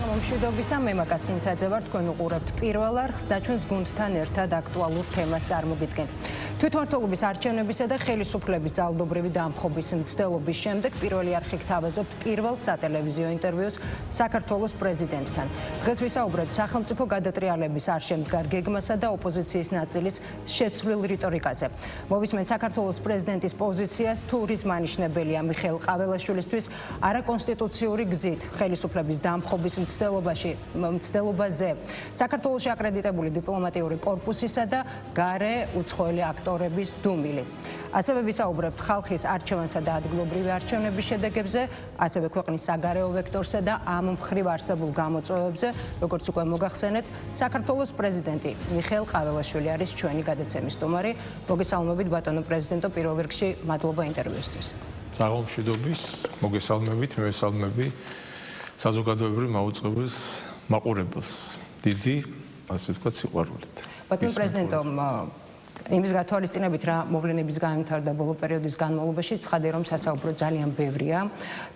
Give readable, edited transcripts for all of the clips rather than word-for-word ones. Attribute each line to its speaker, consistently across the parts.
Speaker 1: მშვიდობისა, მე მაკაცინცაძე ვარ, თქვენ უყურებთ პირველ არხს და ჩვენს გუნდთან ერთად აქტუალურ თემას წარმოგიდგენთ. თვითმმართველობის არჩევნებისა და ხელისუფლების ძალადობრივი დამხობის მცდელობის შემდეგ პირველი არხი გთავაზობთ პირველ სატელევიზიო ინტერვიუს საქართველოს პრეზიდენტთან. დღეს ვისაუბრებთ სახელმწიფო გადატრიალების არ შემდგარ გეგმასა და ოპოზიციის ნაწილის შეცვლილ რიტორიკაზე. მოვისმენთ საქართველოს პრეზიდენტის პოზიციას, თუ რის მანიშნებელია მიხეილ ყაველაშვილისთვის არაკონსტიტუციური გზით ხელისუფლების დამხობის მცდელობაზე საქართველოში აკრედიტებული დიპლომატიური კორპუსისა და გარე უცხოელი აქტორების დუმილი. ასევე ვისაუბრებთ ხალხის არჩევანსა და ადგილობრივი არჩევნების შედეგებზე, ასევე ქვეყნის საგარეო ვექტორსა და ამ მხრივ არსებულ გამოწვევებზე, როგორც უკვე მოგახსენეთ, საქართველოს პრეზიდენტი მიხეილ ყაველაშვილი არის ჩვენი გადაცემის სტუმარი. მოგესალმებით ბატონო პრეზიდენტო, პირველ რიგში მადლობა ინტერვიუსთვის.
Speaker 2: მშვიდობის, მოგესალმებით, მევესალმები საზოგადოებრივ მაუწყებელს მაყურებელს. დიდი, ასე ვთქვათ, სიყვარულით.
Speaker 1: ბატონო პრეზიდენტო, იმის გათვალისწინებით რა მოვლენების განვითარდა ბოლო პერიოდის განმავლობაში, ცხადია რომ სასაუბრო ძალიან ბევრია.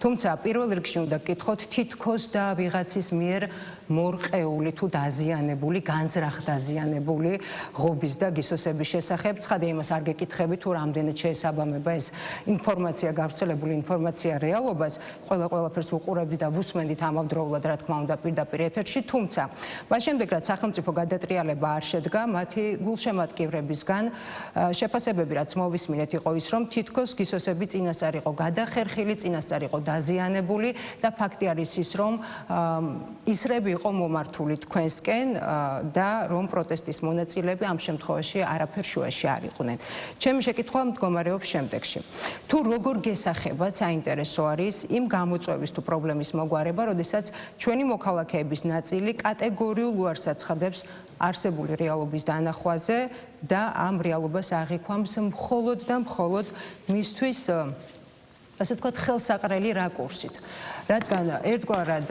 Speaker 1: თუმცა პირველ რიგში უნდა გკითხოთ თითქოს და ვიღაცის მიერ მორყეული თუ დაზიანებული, განზრახ დაზიანებული ღობის და გისოსების შესახებ. ცხადია იმას არ გეკითხები თუ რამდენად შეესაბამება ეს ინფორმაცია, გავრცელებული ინფორმაცია რეალობას. ყველაფერს ვუყურებდი და ვუსმენდით ამავდროულად, რა თქმა უნდა, პირდაპირ ეთერში. თუმცა მას შემდეგ რაც სახელმწიფო გადატრიალება არ შედგა, მათი გულშემატკივრებისგან შეფასებები რაც მოვისმინეთ იყო ის, რომ თითქოს გისოსები წინასწარ იყო გადახერხილი, წინასწარ იყო დაზიანებული და ფაქტი არის ის, რომ ისრები იყო მომართული თქვენსკენ და რომ პროტესტის მონაწილეები ამ შემთხვევაში არაფერ შუაში არ იყვნენ. ჩემი შეკითხვა მდგომარეობს შემდეგში. თუ როგორ გესახებათ, საინტერესო არის იმ გამოწვევის თუ პრობლემის მოგვარება, როდესაც ჩვენი მოქალაქეების ნაწილი კატეგორიულ უარს აცხადებს არსებული რეალობის დანახვაზე და ამ რეალობას აღიქვამს მხოლოდ და მხოლოდ მისთვის, ასე ვთქვათ, ხელსაყრელი რაკურსით. რადგან ერთგვარად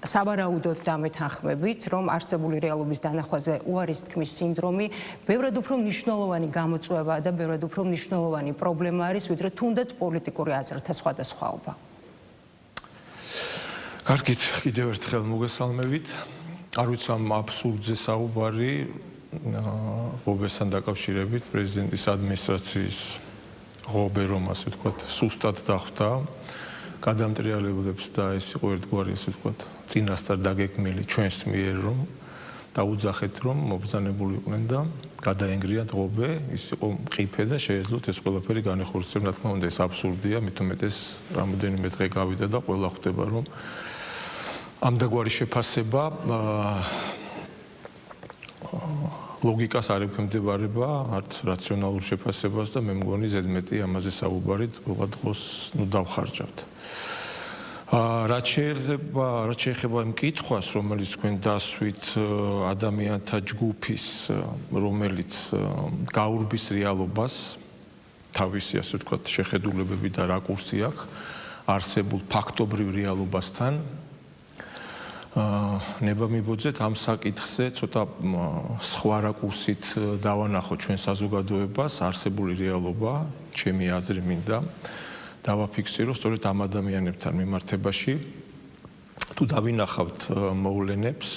Speaker 1: სავარაუდოდ დამეთანხმებით, რომ არსებული რეალობის დანახვაზე უარის თქმის სინდრომი ბევრად უფრო მნიშვნელოვანი გამოწვევა და ბევრად უფრო მნიშვნელოვანი პრობლემა არის, ვიდრე თუნდაც პოლიტიკური აზრთა სხვადასხვაობა.
Speaker 2: კარგით, კიდევ ერთხელ მოგესალმებით. არ ვიცი ამ აბსურდზე საუბარი ღობესთან დაკავშირებით პრეზიდენტის ადმინისტრაციის ღობე, რომ ასე ვთქვათ, სუსტად დახვდა გადამტრიალებლებს და ეს იყო ერთგვარი, ასე ვთქვათ, წინასწარ დაგეგმილი ჩვენს მიერ, რომ დაუძახეთ, რომ მობრძანებული იყვნენ და გადაენგრიათ ღობე, ის იყო მყიფე და შეეძლოთ ეს ყველაფერი განეხორციელონ. რა თქმა უნდა, ეს აბსურდია, მით უმეტეს რამოდენიმე დღე გავიდა და ყველა ხვდება, რომ ამდაგვარი შეფასება ლოგიკას არ ექვემდებარება, არც რაციონალურ შეფასებას და მე მგონი ზედმეტი ამაზე საუბარი ყველა დღეს დავხარჯავთ. რაც შეეხება იმ კითხვას, რომელიც თქვენ დასვით ადამიანთა ჯგუფის, რომელიც გაურბის რეალობას, თავისი, ასე ვთქვათ, შეხედულებები და რაკურსი აქვს არსებულ ფაქტობრივ რეალობასთან, ნება მიბოძეთ ამ საკითხზე ცოტა სხვა რაკურსით დავანახო ჩვენ საზოგადოებას, არსებული რეალობა, ჩემი აზრი მინდა დავაფიქსირო სწორედ ამ ადამიანებთან მიმართებაში, თუ დავინახავთ მოვლენებს,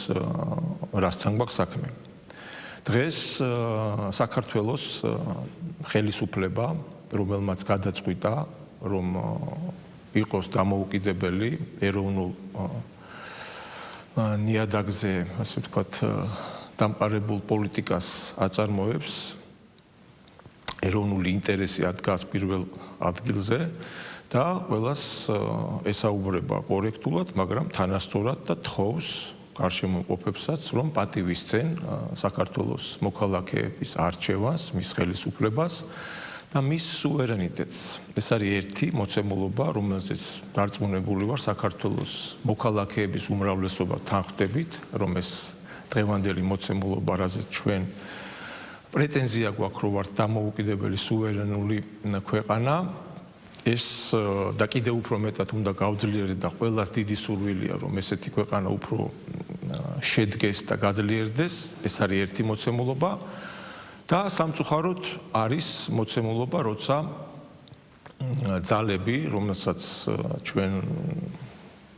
Speaker 2: რასთან გვაქვს საქმე. დღეს საქართველოს ხელისუფლება, რომელმაც გადაწყვიტა, რომ იყოს დამოუკიდებელი ეროვნულ ნიადაგზე, ასე ვთქვათ, დამყარებულ პოლიტიკას აწარმოებს, ეროვნული ინტერესი ადგას პირველ ადგილზე და ყველას ესაუბრება კორექტულად, მაგრამ თანასწორად და თხოვს გარშემოყოფებსაც, რომ პატივისცენ საქართველოს მოქალაქეების არჩევანს, მის ხელისუფლებას და მის სუვერენიტეტს. ეს არის ერთი მოცემულობა, რომელზეც დარწმუნებული ვარ საქართველოს მოქალაქეების უმრავლესობა თანხმდებით, რომ ეს დღევანდელი მოცემულობა, რაზეც ჩვენ პრეტენზია გვაქვს, რომ ვართ დამოუკიდებელი სუვერენული ქვეყანა, ეს და კიდევ უფრო მეტად უნდა გავძლიერდეს და ყველას დიდი სურვილია, რომ ესეთი ქვეყანა უფრო შედგეს და გაძლიერდეს, ეს არის ერთი მოცემულობა. და სამწუხაროდ არის მოცემულობა, როცა ძალები, რომელსაც ჩვენ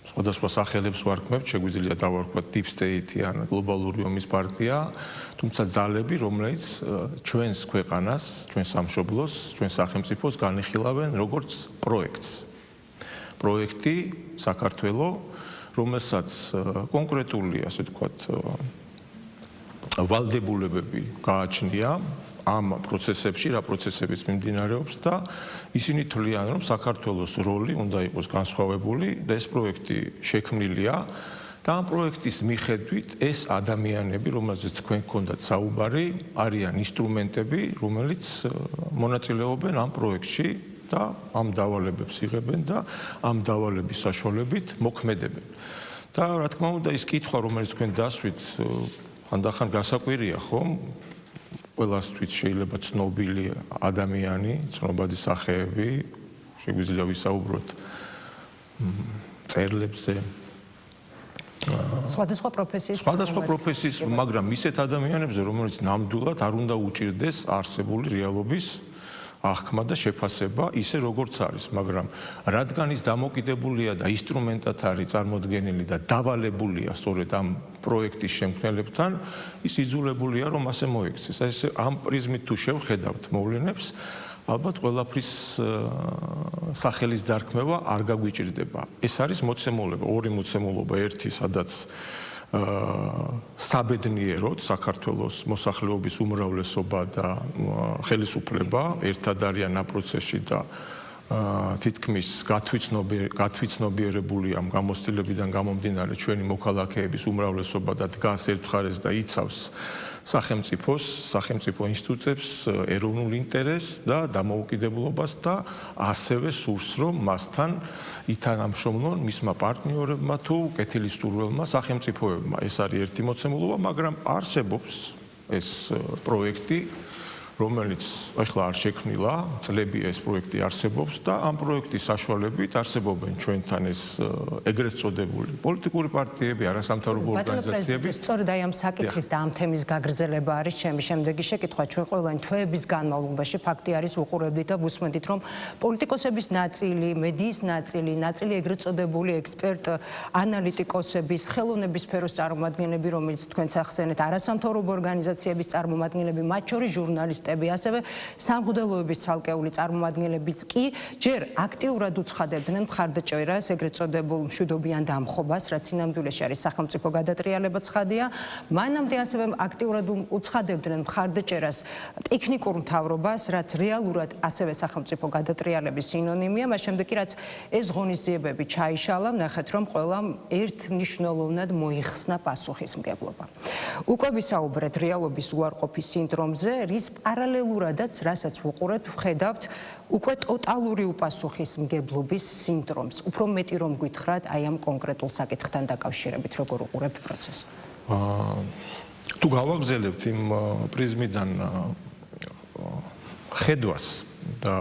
Speaker 2: სხვადასხვა სახელებს ვარქმევთ, შეგვიძლია დავარქვათ Deep State ან გლობალური ომის პარტია, თუმცა ძალები, რომელიც ჩვენს ქვეყანას, ჩვენ სამშობლოს, ჩვენ სახელმწიფოს განიხილავენ როგორც პროექტს. პროექტი საქართველო, რომელსაც კონკრეტული, ასე ვთქვათ, ვალდებულებები გააჩნია ამ პროცესებში, რა პროცესებიც მიმდინარეობს და ისინი თვლიან, რომ საქართველოს როლი უნდა იყოს განსხვავებული და ეს პროექტი შექმნილია და ამ პროექტის მიხედვით ეს ადამიანები, რომელზეც თქვენ გქონდათ საუბარი, არიან ინსტრუმენტები, რომელიც მონაწილეობენ ამ პროექტში და ამ დავალებებს იღებენ და ამ დავალების საშუალებით მოქმედებენ. და რა თქმა უნდა, ის კითხვა, რომელიც თქვენ დასვით, ხანდახან გასაკვირია, ხომ? ყველასთვის შეიძლება ცნობილი ადამიანი, ცნობადი სახეები, შეგვიძლია ვისაუბროთ წერლებზე,
Speaker 1: სხვადასხვა პროფესიის,
Speaker 2: მაგრამ ისეთ ადამიანებზე, რომელიც ნამდვილად არ უნდა უჭირდეს არსებული რეალობის აღქმა და შეფასება ისე როგორც არის, მაგრამ რადგან ის დამოკიდებულია და ინსტრუმენტად არის წარმოდგენილი და დავალებულია სწორედ ამ პროექტის შემქმნელებთან, ის იძულებულია რომ ასე მოექცეს. ეს ამ პრიზმით თუ შევხედავთ მოვლენებს, ალბათ ყველაფრის სახელის დარქმევა არ გაგვიჭირდება. ეს არის მოცემულობა, ორი მოცემულობა, ერთი სადაც საბედნიეროდ საქართველოს მოსახლეობის უმრავლესობა და ხელისუფლება ერთად არიან ამ პროცესში და თითქმის გათვითცნობიერებული ამ გამოცდილებიდან გამომდინარე ჩვენი მოქალაქეების უმრავლესობა და დგას ერთ მხარეს და იცავს სახელმწიფო ინსტიტუტებს, ეროვნულ ინტერესს და დამოუკიდებლობას და ასევე სურს, რომ მასთან ითანამშრომლონ მისმა პარტნიორებმა თუ კეთილისურველმა სახელმწიფოებმა. ეს არის ერთი მოცემულობა, მაგრამ არსებობს ეს პროექტი, რომელიც ახლა არ შექმნილა, წლები ეს პროექტი არსებობს და ამ პროექტის საშუალებით არსებობენ ჩვენთან ეს ეგრეთ წოდებული პოლიტიკური პარტიები, არასამთავრობო ორგანიზაციები.
Speaker 1: სწორედ აი ამ საკითხის და ამ თემის გაგრძელება არის ჩემი შემდეგი შეკითხვა. ჩვენ ყველანი თვეების განმავლობაში ფაქტი არის ვუყურებდით და ვუსმენთ, რომ პოლიტიკოსების ნაწილი, მედიის ნაწილი ეგრეთ წოდებული ექსპერტ ანალიტიკოსების, ხელოვნების სფეროს წარმომადგენლები, რომელიც თქვენც ახსენეთ, არასამთავრობო ორგანიზაციების წარმომადგენლები, მათ შორის ჟურნალისტები, ასევე სამღვდელოების ცალკეული წარმომადგენლებიც კი ჯერ აქტიურად უცხადებდნენ მხარდაჭერას, ეგრეთ წოდებულ მშვიდობიან დამხობას, რაც სინამდვილეში არის სახელმწიფო გადატრიალება ცხადია. მანამდე ასევე აქტიურად უცხადებდნენ მხარდაჭერას ტექნიკურ მთავრობას, რაც რეალურად ასევე სახელმწიფო გადატრიალების სინონიმია. მას შემდეგ კი რაც ეს ღონისძიებები ჩაიშალა, ნახეთ რომ ყველამ ერთმნიშვნელოვნად მოიხსნა პასუხისმგებლობა. უკვე ვისაუბრეთ რეალობის უარყოფის სინდრომზე, რის პარალელურადაც, რასაც ვუყურებთ, ვხედავთ უკვე ტოტალური უპასუხისმგებლობის სინდრომს. უფრო მეტი რომ გითხრათ აი ამ კონკრეტულ საკითხთან დაკავშირებით, როგორ უყურებთ პროცესს?
Speaker 2: თუ გავაგზავნებთ იმ პრიზმიდან ხედვას და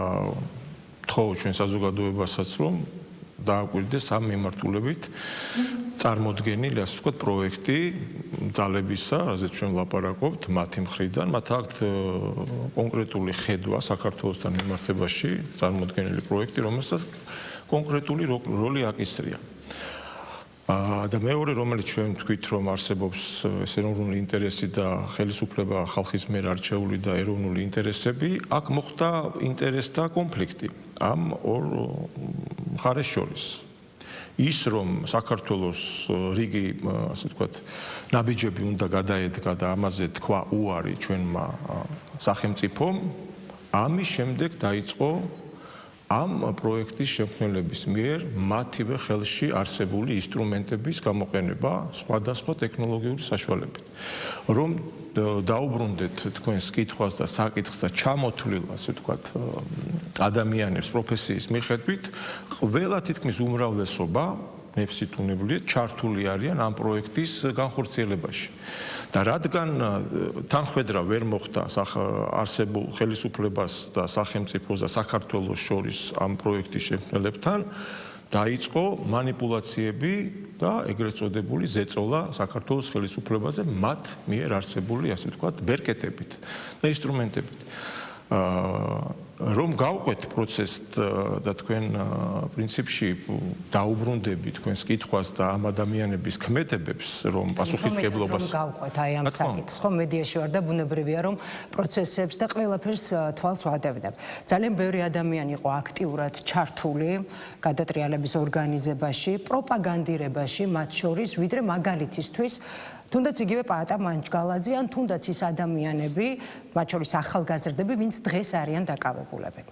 Speaker 2: თხოვ ჩვენ საზოგადოებასაც, რომ დააკვირდეს ამ მიმართულებით წარმოდგენილი, ასე ვთქვათ, პროექტი ძალებისა, რაზეც ჩვენ ვლაპარაკობთ, მათი მხრიდან, მათ აქვთ კონკრეტული ხედვა საქართველოსთან მიმართებაში, წარმოდგენილი პროექტი, რომელსაც კონკრეტული როლი აკისრია. და მეორე, რომელიც ჩვენ ვთქვით, რომ არსებობს ეროვნული ინტერესი და ხელისუფლება ხალხის მიერ არჩეული და ეროვნული ინტერესები, აქ მოხდა ინტერესთა კონფლიქტი ამ ორ მხარეს შორის. ის რომ საქართველოს რიგი, ასე ვთქვათ, ნაბიჯები უნდა გადაედგა და ამაზე თქვა უარი ჩვენმა სახელმწიფომ, ამის შემდეგ დაიწყო ამ პროექტის შემქმნელების მიერ მათივე ხელში არსებული ინსტრუმენტების გამოყენება სხვადასხვა ტექნოლოგიური საშუალებით. რომ დაუბრუნდეთ თქვენს კითხვას და საკითხს და ჩამოთვლილ, ასე ვთქვათ, ადამიანებს პროფესიის მიხედვით, ყველა თითქმის უმრავლესობა ნებსიტუნებული ჩართული არიან ამ პროექტის განხორციელებაში. და რადგან თანხმედრა ვერ მოხდა არსებულ ხელისუფლებას და სახელმწიფოს და საქართველოს შორის ამ პროექტის შემქმნელებთან, დაიწყო манипуляციები და ეგრეთ წოდებული ზეწოლა საქართველოს ხელისუფლებაზე მათ მიერ არსებული, ასე ვთქვათ, ბერკეტებით და ინსტრუმენტებით. რომ გავყვეთ პროცესს და თქვენ პრინციპში დაუბრუნდებით თქვენს კითხვას და ამ ადამიანების ქმედებებს, რომ პასუხისმგებლობას
Speaker 1: გავყვეთ აი ამ საკითხს, ხო მედიაში ვარ და ბუნებრივია რომ პროცესებს და ყველაფერს თვალს ვადევნებ. ძალიან ბევრი ადამიანი იყო აქტიურად ჩართული გადატრიალების ორგანიზებაში, პროპაგანდირებაში, მათ შორის ვიდრე მაგალითისთვის თუნდაც იგივე პაატა მანჯგალაძე ან თუნდაც ის ადამიანები, მათ შორის ახალგაზრდები, ვინც დღეს არიან დაკავებულები.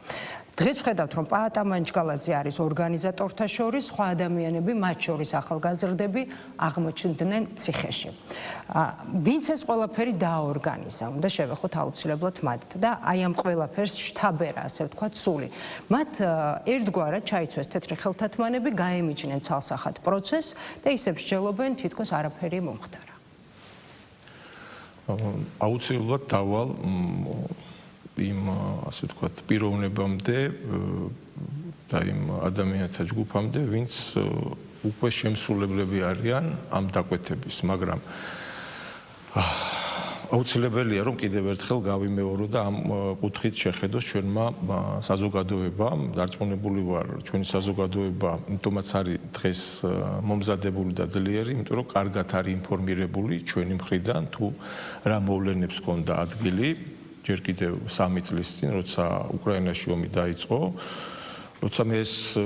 Speaker 1: დღეს ვხედავთ, რომ პაატა მანჯგალაძე არის ორგანიზატორთა შორის, სხვა ადამიანები, მათ შორის ახალგაზრდები, აღმოჩნდნენ ციხეში. ვინც ეს ყველაფერი დააორგანიზა, უნდა შევეხოთ აუცილებლად მათ და აი ამ ყველაფერს შთაბერა, ასე ვთქვათ, სული. მათ ერთგვარად ჩაიცვეს თეთრი ხელთათმანები, გაემიჯნენ ცალსახად პროცესს და ისევ მსჯელობენ, თითქოს არაფერი მომხდარა.
Speaker 2: აუცილებლად დავალ იმ ასე ვთქვათ პიროვნებამდე და იმ ადამიანთა ჯგუფამდე, ვინც უკვე შემსრულებლები არიან ამ დაკვეთების, მაგრამ აუცილებელია რომ კიდევ ერთხელ გავიმეორო და ამ კუთხით შეხედოს ჩვენმა საზოგადოებამ. დარწმუნებული ვარ, ჩვენი საზოგადოება იმიტომაც არის დღეს მომზადებული და ძლიერი, იმიტომ რომ კარგად არის ინფორმირებული ჩვენი მხრიდან თუ რა მოვლენებს ჰქონდა ადგილი ჯერ კიდევ 3 წლის წინ, როცა უკრაინაში ომი დაიწყო. როცა მე ეს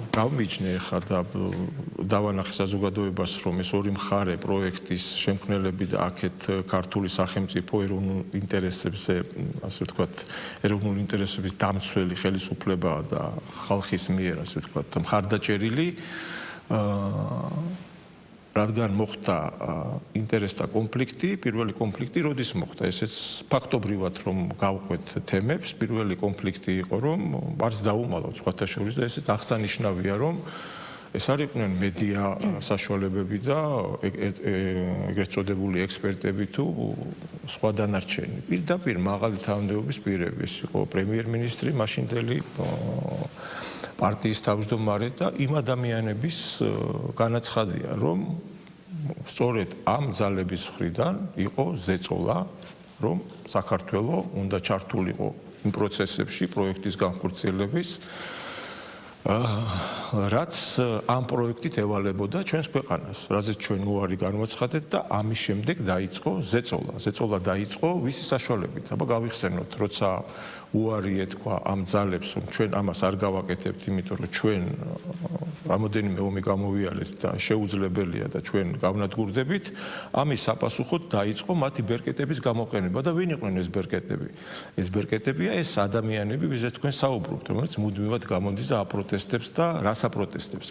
Speaker 2: გავმიჯნე ხა და დავანახე საზოგადოებას, რომ ეს ორი მხარე პროექტის შემქმნელები და აქეთ ქართული სახელმწიფო ეროვნულ ინტერესებზე, ასე ვთქვათ, ეროვნულ ინტერესების დამცველი ხელისუფლებაა და ხალხის მიერ, ასე ვთქვათ, მხარდაჭერილი, რადგან მოხდა ინტერესთა კონფლიქტი, პირველი კონფლიქტი როდის მოხდა? ესეც ფაქტობრივად რომ გავყვეთ თემებს, პირველი კონფლიქტი იყო, რომ არც დაუმალავთ სხვათა შორის და ესეც აღსანიშნავია, რომ ეს არ იყვნენ მედია საშუალებები და ეგრეთ წოდებული ექსპერტები თუ სხვა დანარჩენი. პირდაპირ მაღალი თანამდებობის პირები, ეს იყო პრემიერ-მინისტრი, მაშინდელი პარტიის თავმჯდომარე და იმ ადამიანების განაცხადია, რომ სწორედ ამ ძალების მხრიდან იყო ზეწოლა, რომ საქართველოს უნდა ჩართულიყო იმ პროცესებში, პროექტის განხორციელების, რაც ამ პროექტით ევალებოდა ჩვენს ქვეყანას, რაზეც ჩვენ უარი განვაცხადეთ და ამის შემდეგ დაიწყო ზეწოლა. ზეწოლა დაიწყო ვისი საშუალებით? აბა გავიხსენოთ, როცა უარი ეთქვა ამ ძალებს, რომ ჩვენ ამას არ გავაკეთებთ, იმიტომ რომ ჩვენ რამოდენიმე ომი გამოვიარეთ და შეუძლებელია და ჩვენ გავნადგურდებით, ამის საპასუხოდ დაიწყო მათი ბერკეტების გამოყენება და ვინ იყვნენ ეს ბერკეტები? ეს ბერკეტებია ეს ადამიანები, ვიზეთ თქვენ საუბრობთ, რომელიც მუდმივად გამოდის და აპროტესტებს და რას აპროტესტებს.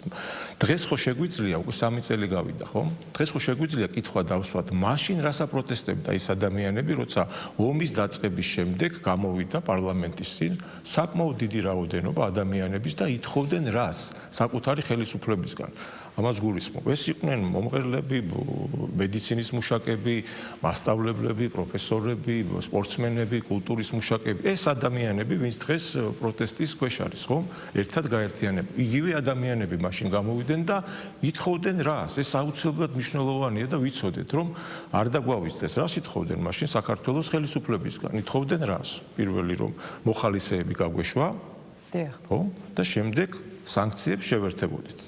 Speaker 2: დღეს ხო შეგვიძლია, უკვე 3 წელი გავიდა, ხო? დღეს ხო შეგვიძლია კითხვა დავსვათ, მაშინ რას აპროტესტებდა ეს ადამიანები, როცა ომის დაწყების შემდეგ გამოვიდა პარლამენტის წინ საკმაოდ დიდი რაოდენობა ადამიანების და ითხოვდნენ რას? საკუთარი ხელისუფლებისგან. ამას გულისხმობ. ეს იყვნენ მომღერლები, მედიცინის მუშაკები, მასწავლებლები, პროფესორები, სპორტსმენები, კულტურის მუშაკები. ეს ადამიანები, ვინც დღეს პროტესტის ქვეშ არის, ხო? ერთად გაერთიანებული. იგივე ადამიანები მაშინ გამოვიდნენ და ითხოვდნენ რას? ეს აუცილებლად მნიშვნელოვანია და ვიცოდეთ, რომ არ დაგვავიწყდეს. რას ითხოვდნენ მაშინ საქართველოს ხელისუფლებისგან? ითხოვდნენ რას? პირველი რომ მოხალისეები გაგვეშვა, ხო? და შემდეგ სანქციებს შევერთებოდით.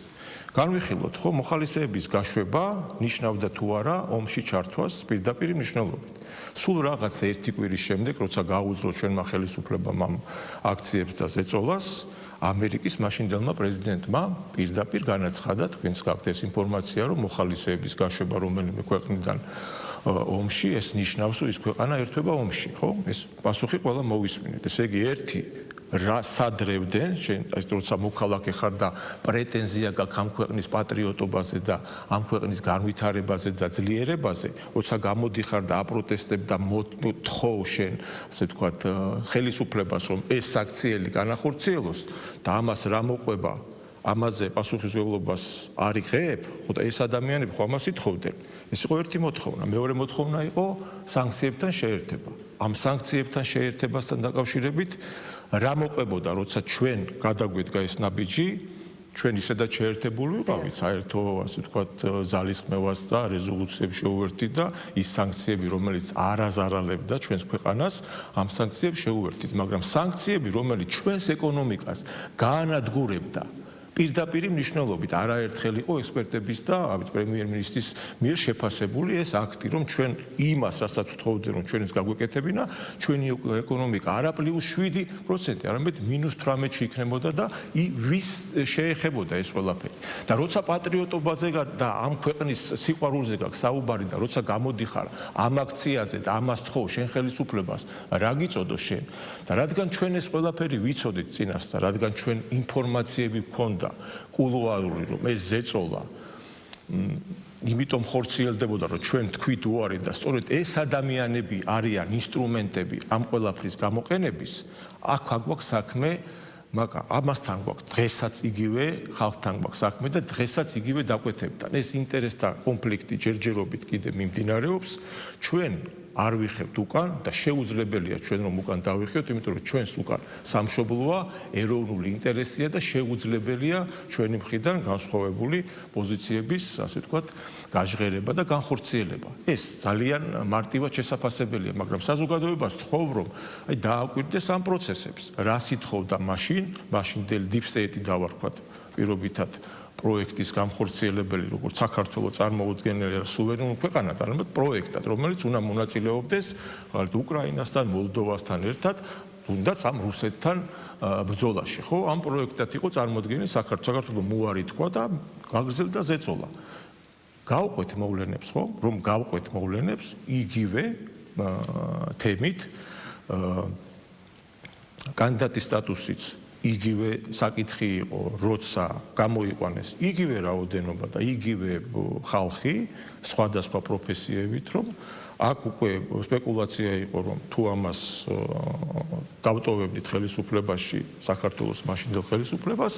Speaker 2: განვიხილოთ, ხო, მოხალისეების გაშვება ნიშნავდა თუ არა ომში ჩართვას პირდაპირ მნიშვნელობით. სულ რაღაც ერთი კვირის შემდეგ, როცა გაუძლო ჩვენმა ხელისუფლებამ ამ აქციებს და ზეწოლას, ამერიკის მაშინდელმა პრეზიდენტმა პირდაპირ განაცხადა, თქვენს გაქვთ ეს ინფორმაცია, რომ მოხალისეების გაშვება რომელიმე ქვეყნიდან ომში ეს ნიშნავს, რომ ის ქვეყანა ერთვება ომში, ხო? ეს პასუხი ყველა მოვისმინეთ. ესე იგი, ერთი რა სადრევდნენ, როცა მოქალაქე ხარ და პრეტენზია გაქვს ამ ქვეყნის პატრიოტობაზე და ამ ქვეყნის განვითარებაზე და ძლიერებაზე, როცა გამოდიხარ და აპროტესტებ და მოთხოვ შენ, ასე ვთქვათ, ხელისუფლებას, რომ ეს საქციელი განახორციელოს და ამას რა მოყვება, ამაზე პასუხისმგებლობას არ იღებ, ხო და ეს ადამიანები ხო ამას ითხოვდნენ. ეს იყო ერთი მოთხოვნა. მეორე მოთხოვნა იყო სანქციებთან შეერთება. ამ სანქციებთან შეერთებასთან დაკავშირებით რა მოყვებოდა, როცა ჩვენ გადაგვედგა ეს ნაბიჯი, ჩვენ ისედაც შეერთებული ვიყავით საერთო ასე ვთქვათ ძალისხმევას და რეზოლუციებს შეუერთდით და ის სანქციები რომელიც არ აზარალებდა ჩვენს ქვეყანას ამ სანქციებს შეუერთდით მაგრამ სანქციები რომელიც ჩვენს ეკონომიკას გაანადგურებდა პირდაპირ მნიშვნელობით არაერთხელ იყო ექსპერტების და პრემიერ-მინისტრის მიერ შეფასებული ეს აქტი რომ ჩვენ იმას რასაც ვთხოვდნენ რომ ჩვენს გაგვეკეთებინა ჩვენი ეკონომიკა არა +7%, არამედ -18-ში იქნებოდა და ვის შეეხებოდა ეს ყველაფერი. და როცა პატრიოტობაზე და ამ ქვეყნის სიყვარულზე გაქვს საუბარი და როცა გამოდიხარ ამ აქციაზე და ამას თხოვ შენ ხელისუფლებას რა გიწოდო შენ და რადგან ჩვენ ეს ყველაფერი ვიცოდით წინასწარ, რადგან ჩვენ ინფორმაციები გვქონდა კულუარული რომ ეს ზეწოლა იმიტომ ხორციელდებოდა რომ ჩვენ თქვით უარი და სწორედ ეს ადამიანები არიან ინსტრუმენტები ამ ყველაფრის გამოყენების აქ გვაქვს საქმე მაგრამ ამასთან გვაქვს დღესაც იგივე ხალხთან გვაქვს საქმე და დღესაც იგივე დაკვეთებთან ეს ინტერესთა კონფლიქტი ჯერჯერობით კიდე მიმდინარეობს ჩვენ არ ვიხებთ უკან და შეუძლებელია ჩვენ რომ უკან დავიხევთ, იმიტომ რომ ჩვენს უკან სამშობლოა, ეროვნული ინტერესია და შეუძლებელია ჩვენი მხრიდან განსხვავებული პოზიციების, ასე ვთქვათ, გაჟღერება და განხორციელება. ეს ძალიან მარტივად შესაძლებელია, მაგრამ საზოგადოებას თხოვ რომ აი დააკვირდეს ამ პროცესებს. რა სითხოვდა მაშინდელი deep state-ი დავარქვათ პირობითად პროექტის განხორციელებელი, როგორც საქართველოს წარმოუდგენელი სუვერენული ქვეყანა, არამედ პროექტად, რომელიც უნდა მონაწილეობდეს უკრაინასთან, მოლდოვასთან ერთად, თუნდაც ამ რუსეთთან ბრძოლაში, ხო? ამ პროექტად იყო წარმოდგენილი საქართველოს მოარი თქვა და გაგრძელდა ზეწოლა. გავყვეთ მოვლენებს, ხო? რომ გავყვეთ მოვლენებს იგივე თემით კანდიდატის სტატუსიც იგივე საკითხი იყო, როცა გამოიყვანეს იგივე რაოდენობა და იგივე ხალხი სხვადასხვა პროფესიებით, რომ აქ უკვე სპეკულაცია იყო, რომ თუ ამას დავტოვებდით ხელისუფლებაში, საქართველოს მაშინდელ ხელისუფლებას,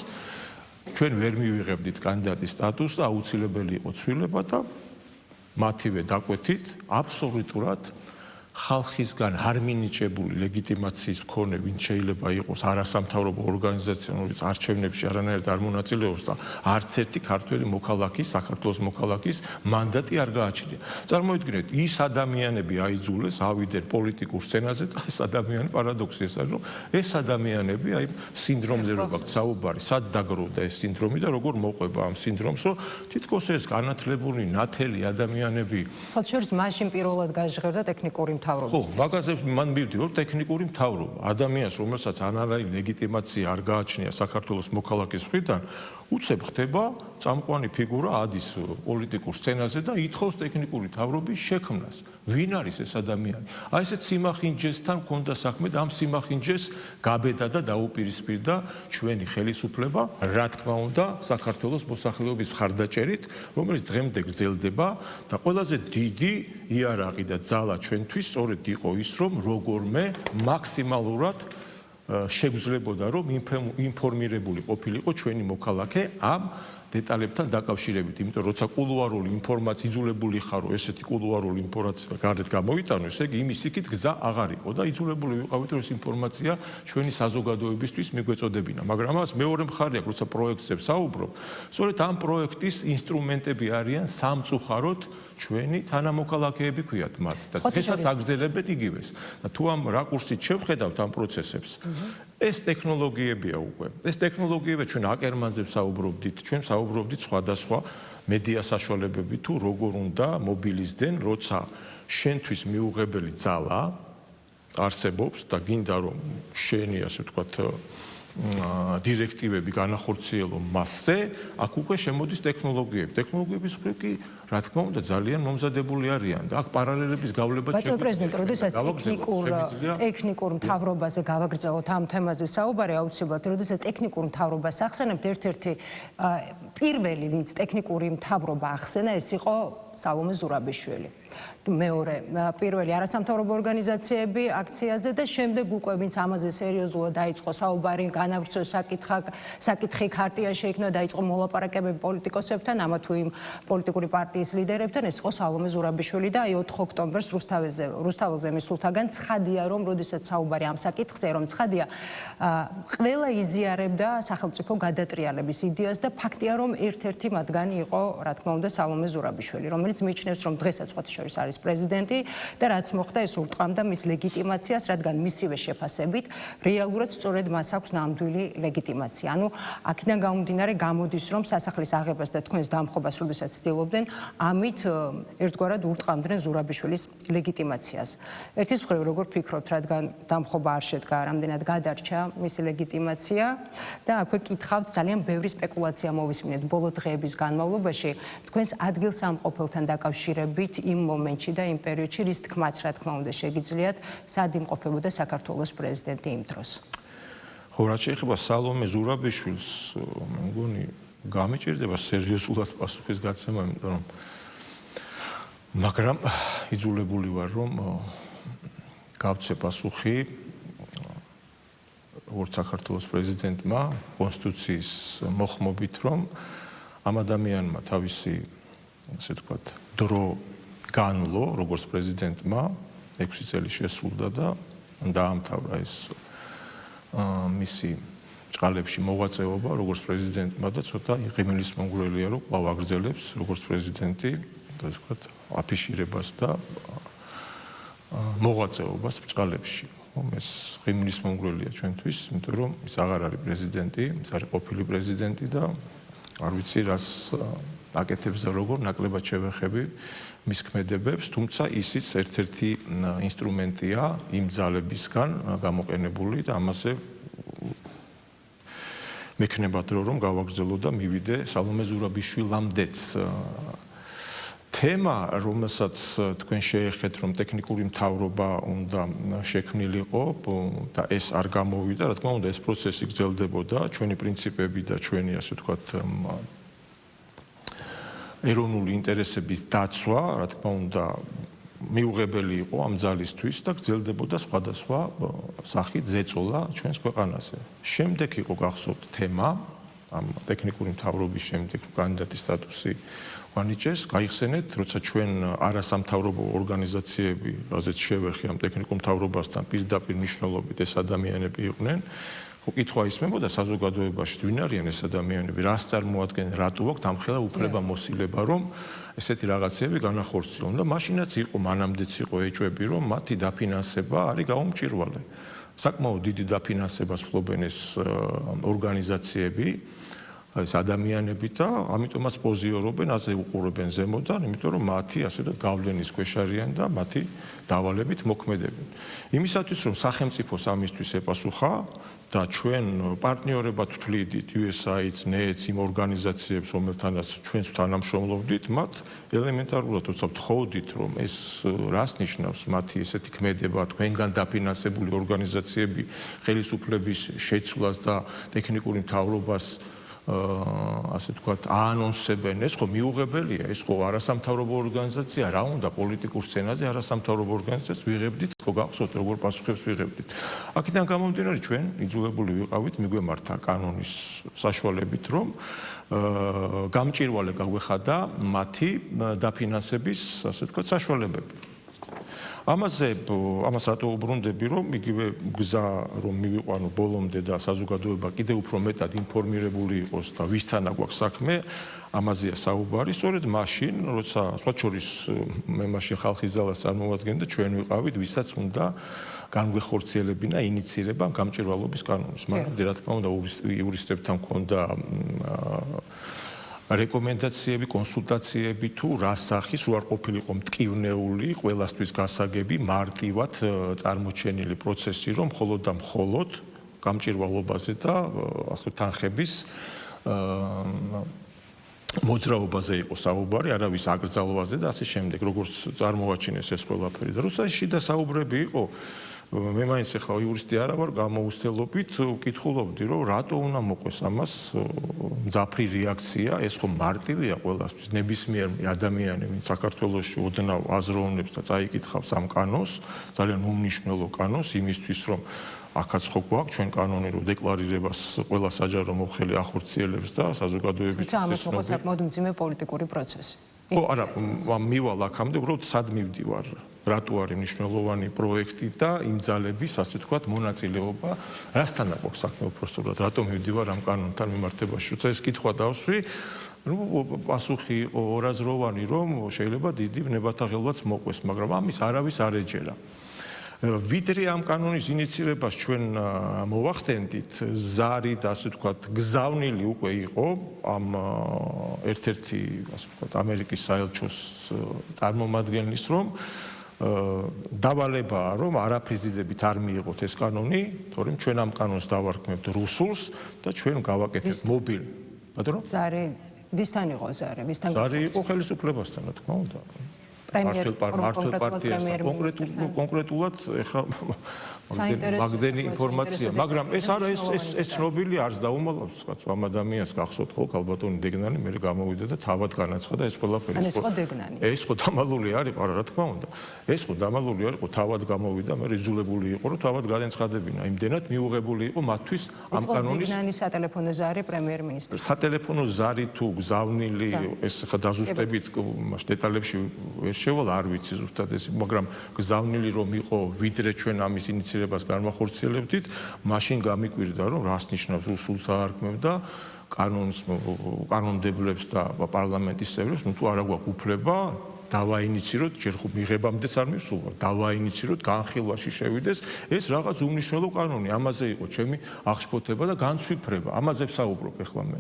Speaker 2: ჩვენ ვერ მივიღებდით კანდიდატის სტატუსს და აუცილებელი იყო ცვლილება და მათივე დაკვეთით აბსოლუტურად ხალხისგან არ მინიჭებული ლეგიტიმაციის მქონე ვინ შეიძლება იყოს არასამთავრობო ორგანიზაციონული არჩევნებში არანაირად არ მონაწილეობს და არც ერთი ქართველი მოქალაქის, საქართველოს მოქალაქის მანდატი არ გააჩნია. წარმოიდგინეთ, ის ადამიანები აიძულეს ავიდნენ პოლიტიკურ სცენაზე და ეს ადამიანი პარადოქსი ეს არის, რომ ეს ადამიანები აი სინდრომზე რო გაქვთ საუბარი, სად დაგროვდა ეს სინდრომი და როგორ მოყვება ამ სინდრომს, რომ თითქოს ეს განათლებული ნათელი ადამიანები
Speaker 1: საერთოდ მაშინ პირველად გაჟღერდა ტექნიკური
Speaker 2: ხო, მაგაზე მან მივიდი რომ ტექნიკური მთავრობა ადამიანს რომელსაც ანალიზი ლეგიტიმაცია არ გააჩნია საქართველოს მოქალაქის მხრიდან უცებ ხდება წამყვანი ფიგურა ადის პოლიტიკურ სცენაზე და ითხოვს ტექნიკური მთავრობის შექმნას. ვინ არის ეს ადამიანი? აი ესეთ სიმახინჯესთან მქონდა საქმე და ამ სიმახინჯეს გაბედა და დაუპირისპირდა ჩვენი ხელისუფლება, რა თქმა უნდა, საქართველოს მოსახლეობის მხარდაჭერით, რომელიც დღემდე გრძელდება და ყველაზე დიდი იარაღი და ძალა ჩვენთვის სწორედ იყო ის, რომ როგორმე მაქსიმალურად შეგვძლებოდა რომ ინფორმირებული ყოფილიყო ჩვენი მოქალაქე ამ დეტალებთან დაკავშირებით, იმიტომ რომ როცა კულუარული ინფორმაცია იძულებული ხარო, ესეთი კულუარული ინფორმაცია გარეთ გამოიტანო, ესე იგი იმის იქით გზა აღარ იყო და იძულებული ვიყავით რომ ეს ინფორმაცია ჩვენი საზოგადოებისთვის მიგვეწოდებინა. მაგრამ ამას მეორე მხარე აქვს, როცა პროექტზე ვსაუბრობ, სწორედ ამ პროექტის ინსტრუმენტები არიან სამწუხაროდ ჩვენი თანამოქალაქეები ქვიათ მათ და დღესაც აგრძელებენ იგივეს. და თუ ამ რაკურსით შევხედავთ ამ პროცესებს, ეს ტექნოლოგიებია უკვე. ეს ტექნოლოგიები ჩვენ აკერმანზე ვსაუბრობდით, ჩვენ ვსაუბრობდით სხვადასხვა მედია საშუალებებით თუ როგორ უნდა მობილიზდნენ, როცა შენთვის მიუღებელი ძალა არსებობს და გინდა რომ შენი ასე ვთქვათ დირექტივები განახორციელო მასზე, აქ უკვე შემოდის ტექნოლოგიები. ტექნოლოგიების მხრივ კი, რა თქმა უნდა, ძალიან მომზადებული არიან და აქ პარალელების გავლება
Speaker 1: ბატონო პრეზიდენტ, როდესაც ტექნიკურ მთავრობაზე გავაგრძელოთ ამ თემაზე საუბარი, აუცილებლად, როდესაც ტექნიკურ მთავრობას ახსენებთ, ერთ-ერთი პირველი ვინც ტექნიკური მთავრობა ახსენა ეს იყო სალომე ზურაბიშვილი. მეორე პირველი არასამთავრობო ორგანიზაციები აქციაზე და შემდეგ უკვე ვინც ამაზე სერიოზულად დაიწყო საუბარი, განავრცო საკითხი ქარტია შეიქმნა, დაიწყო მოლაპარაკებები პოლიტიკოსებთან, ამა თუ იმ პოლიტიკური პარტიის ლიდერებთან, ეს იყო სალომე ზურაბიშვილი და აი 4 ოქტომბერს რუსთაველზე მისულთაგან ცხადია, რომ როდესაც საუბარი ამ საკითხზე, რომ ცხადია, ყველა იზიარებდა სახელმწიფო გადატრიალების იდეას და ფაქტია, რომ ერთ-ერთი მათგანი იყო, რა თქმა უნდა, სალომე ზურაბიშვილი, რომელიც მიიჩნევს, რომ დღესაც სხვათა შორის არის პრეზიდენტი და რაც მოხდა ეს ურტყამდა მის ლეგიტიმაციას, რადგან მისივე შეფასებით რეალურად სწორედ მას აქვს ნამდვილი ლეგიტიმაცია. ანუ აქედან გამომდინარე გამოდის, რომ სასახლის აღებას და თქვენს დამხობას როდესაც ცდილობდნენ, ამით ერთგვარად ურტყამდნენ ზურაბიშვილის ლეგიტიმაციას. ერთის მხრივ როგორ ფიქრობთ, რადგან დამხობა არ შედგა, რამდენად გადარჩა მისი ლეგიტიმაცია და აქვე კითხავთ, ძალიან ბევრი სპეკულაცია მოვისმინეთ ბოლო დღეების განმავლობაში, თქვენს ადგილსამყოფელთან დაკავშირებით იმ მომენტში და იმ პერიოდში, რის თქმაც, რა თქმა უნდა, შეგიძლიათ, სად იმყოფებოდა საქართველოს პრეზიდენტი იმ დროს.
Speaker 2: ხო, რაც შეეხება სალომე ზურაბიშვილს, მე მგონი გამიჭირდება სერიოზულად პასუხის გაცემა, იმიტომ რომ მაგრამ იძულებული ვარ, რომ გავცე პასუხი როგორც საქართველოს პრეზიდენტმა კონსტიტუციის მოხმობით, რომ ამ ადამიანმა თავისი, ასე ვთქვათ, დრო განვლო, როგორც პრეზიდენტმა 6 წელი შესრულდა და დაამთავრა ეს მისი ჭყალებში მოღვაწეობა როგორც პრეზიდენტმა და ცოტა ღიმილის მომგვრელია, რომ კვლავ აგრძელებს როგორც პრეზიდენტი, ასე ვთქვათ, აფიშირებას და მოღვაწეობას ჭყალებში. ეს ღიმილის მომგვრელია ჩვენთვის, იმიტომ რომ ის აღარ არის პრეზიდენტი, ის არის ყოფილი პრეზიდენტი და არ ვიცი რას აკეთებს და როგორ ნაკლებად შევეხები მის ქმედებებს, თუმცა ისიც ერთ-ერთი ინსტრუმენტია იმ ძალებისგან გამოყენებული და ამაზე მექნება დრო რომ გავაგრძელო და მივიდე სალომე ზურაბიშვილამდეც. თემა, რომელსაც თქვენ შეეხეთ, რომ ტექნიკური მთავრობა უნდა შექმნილიყო და ეს არ გამოვიდა, რა თქმა უნდა, ეს პროცესი გრძელდებოდა, ჩვენი პრინციპები და ჩვენი, ასე ვთქვათ, ეროვნული ინტერესების დაცვა, რა თქმა უნდა, მიუღებელი იყო ამ ძალისთვის და გრძელდებოდა სხვადასხვა სახით ზეწოლა ჩვენს ქვეყანაზე. შემდეგ იყო გახსოვთ თემა, ამ ტექნიკური მთავრობის შემდეგ კანდიდატის სტატუსი ვანიჭეს, გაიხსენეთ, როცა ჩვენ არასამთავრობო ორგანიზაციები, რაზეც შევეხე ამ ტექნიკურ მთავრობასთან პირდაპირ მნიშვნელობით ეს ადამიანები იყვნენ, კითხვა ისმებოდა საზოგადოებაში, ვინ არიან ეს ადამიანები, რას წარმოადგენენ, რატო აქვს ამხელა უფლება მოსილება, რომ ესეთი რაღაცები განახორციელონ და მაშინაც იყო, მანამდეც იყო ეჭვები, რომ მათი დაფინანსება არის გაუმჭირვალე. საკმაოდ დიდი დაფინანსებას ფლობენ ეს ორგანიზაციები, ეს ადამიანები და ამიტომაც პოზიორობენ, ასე უყურებენ ზემოდან, იმიტომ რომ მათი ასე და გავლენის ქვეშ არიან და მათი დავალებით მოქმედებენ. იმისათვის რომ სახელმწიფოს ამისთვის ეპასუხა და ჩვენ პარტნიორებად ვთვლიდით USAID-ს, NEET-ს, იმ ორგანიზაციებს, რომელთანაც ჩვენც თანამშრომლობდით, მათ ელემენტარულად ვთხოვდით, რომ ეს რას ნიშნავს მათი ესეთი ქმედება, თქვენგან დაფინანსებული ორგანიზაციები ხელისუფლების შეცვლას და ტექნიკური მთავრობას ასე ვთქვათ, აანონსებენ, ეს ხო მიუღებელია, ეს ხო არასამთავრობო ორგანიზაცია, რა უნდა პოლიტიკურ სცენაზე არასამთავრობო ორგანიზაციას ვიღებდით, ხო გახსოვთ, როგორ პასუხებს ვიღებდით. აქედან გამომდინარე ჩვენ იძულებული ვიყავით მიგვემართა კანონის საშუალებით, რომ გამჭირვალე გაგვეხადა მათი დაფინანსების, ასე ვთქვათ, საშუალებები. ამას რატო უბრუნდები, რომ იგივე გზა რომ მივიყვანო ბოლომდე და საზოგადოება კიდევ უფრო მეტად ინფორმირებული იყოს და ვისთან აგვაქვს საქმე, ამაზეა საუბარი, სწორედ მაშინ, როცა სხვა შორის მე მაშინ ხალხის ძალას წარმოვადგენდი და ჩვენ ვიყავით, ვისაც უნდა განგვეხორციელებინა ინიცირება გამჭირვალობის კანონის. მანამდე რა თქმა უნდა იურისტებთან მქონდა რეკომენდაციები, კონსულტაციები თუ რა სახის რო არ ყოფილიყო მტკივნეული, ყველასთვის გასაგები, მარტივად წარმოჩენილი პროცესი, რომ მხოლოდ და მხოლოდ გამჭირვალობაზე და ასე თანხების მოძრაობაზე იყო საუბარი, არავის აკრძალვაზე და ასე შემდეგ, როგორც წარმოაჩინეს ეს ყველაფერი. და რუსეთში და საუბრები იყო მე მაინც ახლა იურისტი არა ვარ, გამოუცდელობით ვკითხულობდი, რომ რატო უნდა მოყვეს ამას მძაფრი რეაქცია, ეს ხო მარტივია ყველასთვის, ნებისმიერ ადამიანი, ვინც საქართველოში ოდნავ აზროვნებს და წაიკითხავს ამ კანონს, ძალიან უმნიშვნელო კანონს იმისთვის, რომ აქაც ხო გვაქვს ჩვენ კანონი, რომ დეკლარირებას ყველა საჯარო მოხელი ახორციელებს და საზოგადოების
Speaker 1: ამას მოყვა საკმაოდ მძიმე პოლიტიკური პროცესი.
Speaker 2: ხო, არა, მივალ აქამდე, უბრალოდ სად მივდივარ. რატო არის მნიშვნელოვანი პროექტი და იმ ძალების, ასე ვთქვათ, მონაწილეობა, რასთან აქვს საქმე უბრალოდ, რატომ მივდივარ ამ კანონთან მიმართებაში. როცა ეს კითხვა დავსვი, პასუხი იყო ორაზროვანი, რომ შეიძლება დიდი ვნებათაღელვაც მოყვეს, მაგრამ ამის არავის არ ეჯერა. ვიდრე ამ კანონის ინიცირებას ჩვენ მოვახდენდით, ზარით, ასე ვთქვათ, გზავნილი უკვე იყო ამ ერთ-ერთი, ასე ვთქვათ, ამერიკის საელჩოს წარმომადგენლის, რომ დავალებაა, რომ არაფრის დიდებით არ მიიღოთ ეს კანონი, თორემ ჩვენ ამ კანონს დავარქმევთ რუსულს და ჩვენ გავაკეთებთ მობილ. ბატონო?
Speaker 1: ზარი ვისთან იყო ზარი? ვისთან?
Speaker 2: ზარი იყო ხელისუფლებასთან, რა თქმა უნდა. მართლ პარტიასთან კონკრეტულად ეხლა მაგდენი ინფორმაცია, მაგრამ ეს არა ეს ცნობილი არც დაუმალავს კაც ამ ადამიანს გახსოვთ ხო ქალბატონი დეგნანი მე გამოვიდა და თავად განაცხადა ეს ყველაფერი
Speaker 1: ეს ხო დეგნანი
Speaker 2: ეს ხო დამალული არ იყო რა თქმა უნდა ეს ხო დამალული არ იყო თავად გამოვიდა მე იზოლებული იყო რომ თავად განეცხადებინა იმდენად მიუღებული იყო მათთვის ამ კანონის
Speaker 1: დეგნანის სატელეფონო ზარი პრემიერ-მინისტრის
Speaker 2: სატელეფონო ზარი თუ გზავნილი ეს ხა დაზუსტებით დეტალებში შევალ არ ვიცი ზუსტად ეს მაგრამ გზავნილი რომ იყო ვიდრე ჩვენ ამის ინიცირებას განმახორციელებდით მაშინ გამიკვირდა რომ რას ნიშნავს რუსულს აარქმევდა კანონმდებლებს და პარლამენტის წევრებს ნუ თუ არა გვაქვს უფლება დავაინიციროთ ჯერ ხო მიღებამდეც არ მისულვარ დავაინიციროთ განხილვაში შევიდეს ეს რაღაც უმნიშვნელო კანონი ამაზე იყო ჩემი აღშფოთება და განცვიფრება ამაზე ვსაუბრობ ახლა მე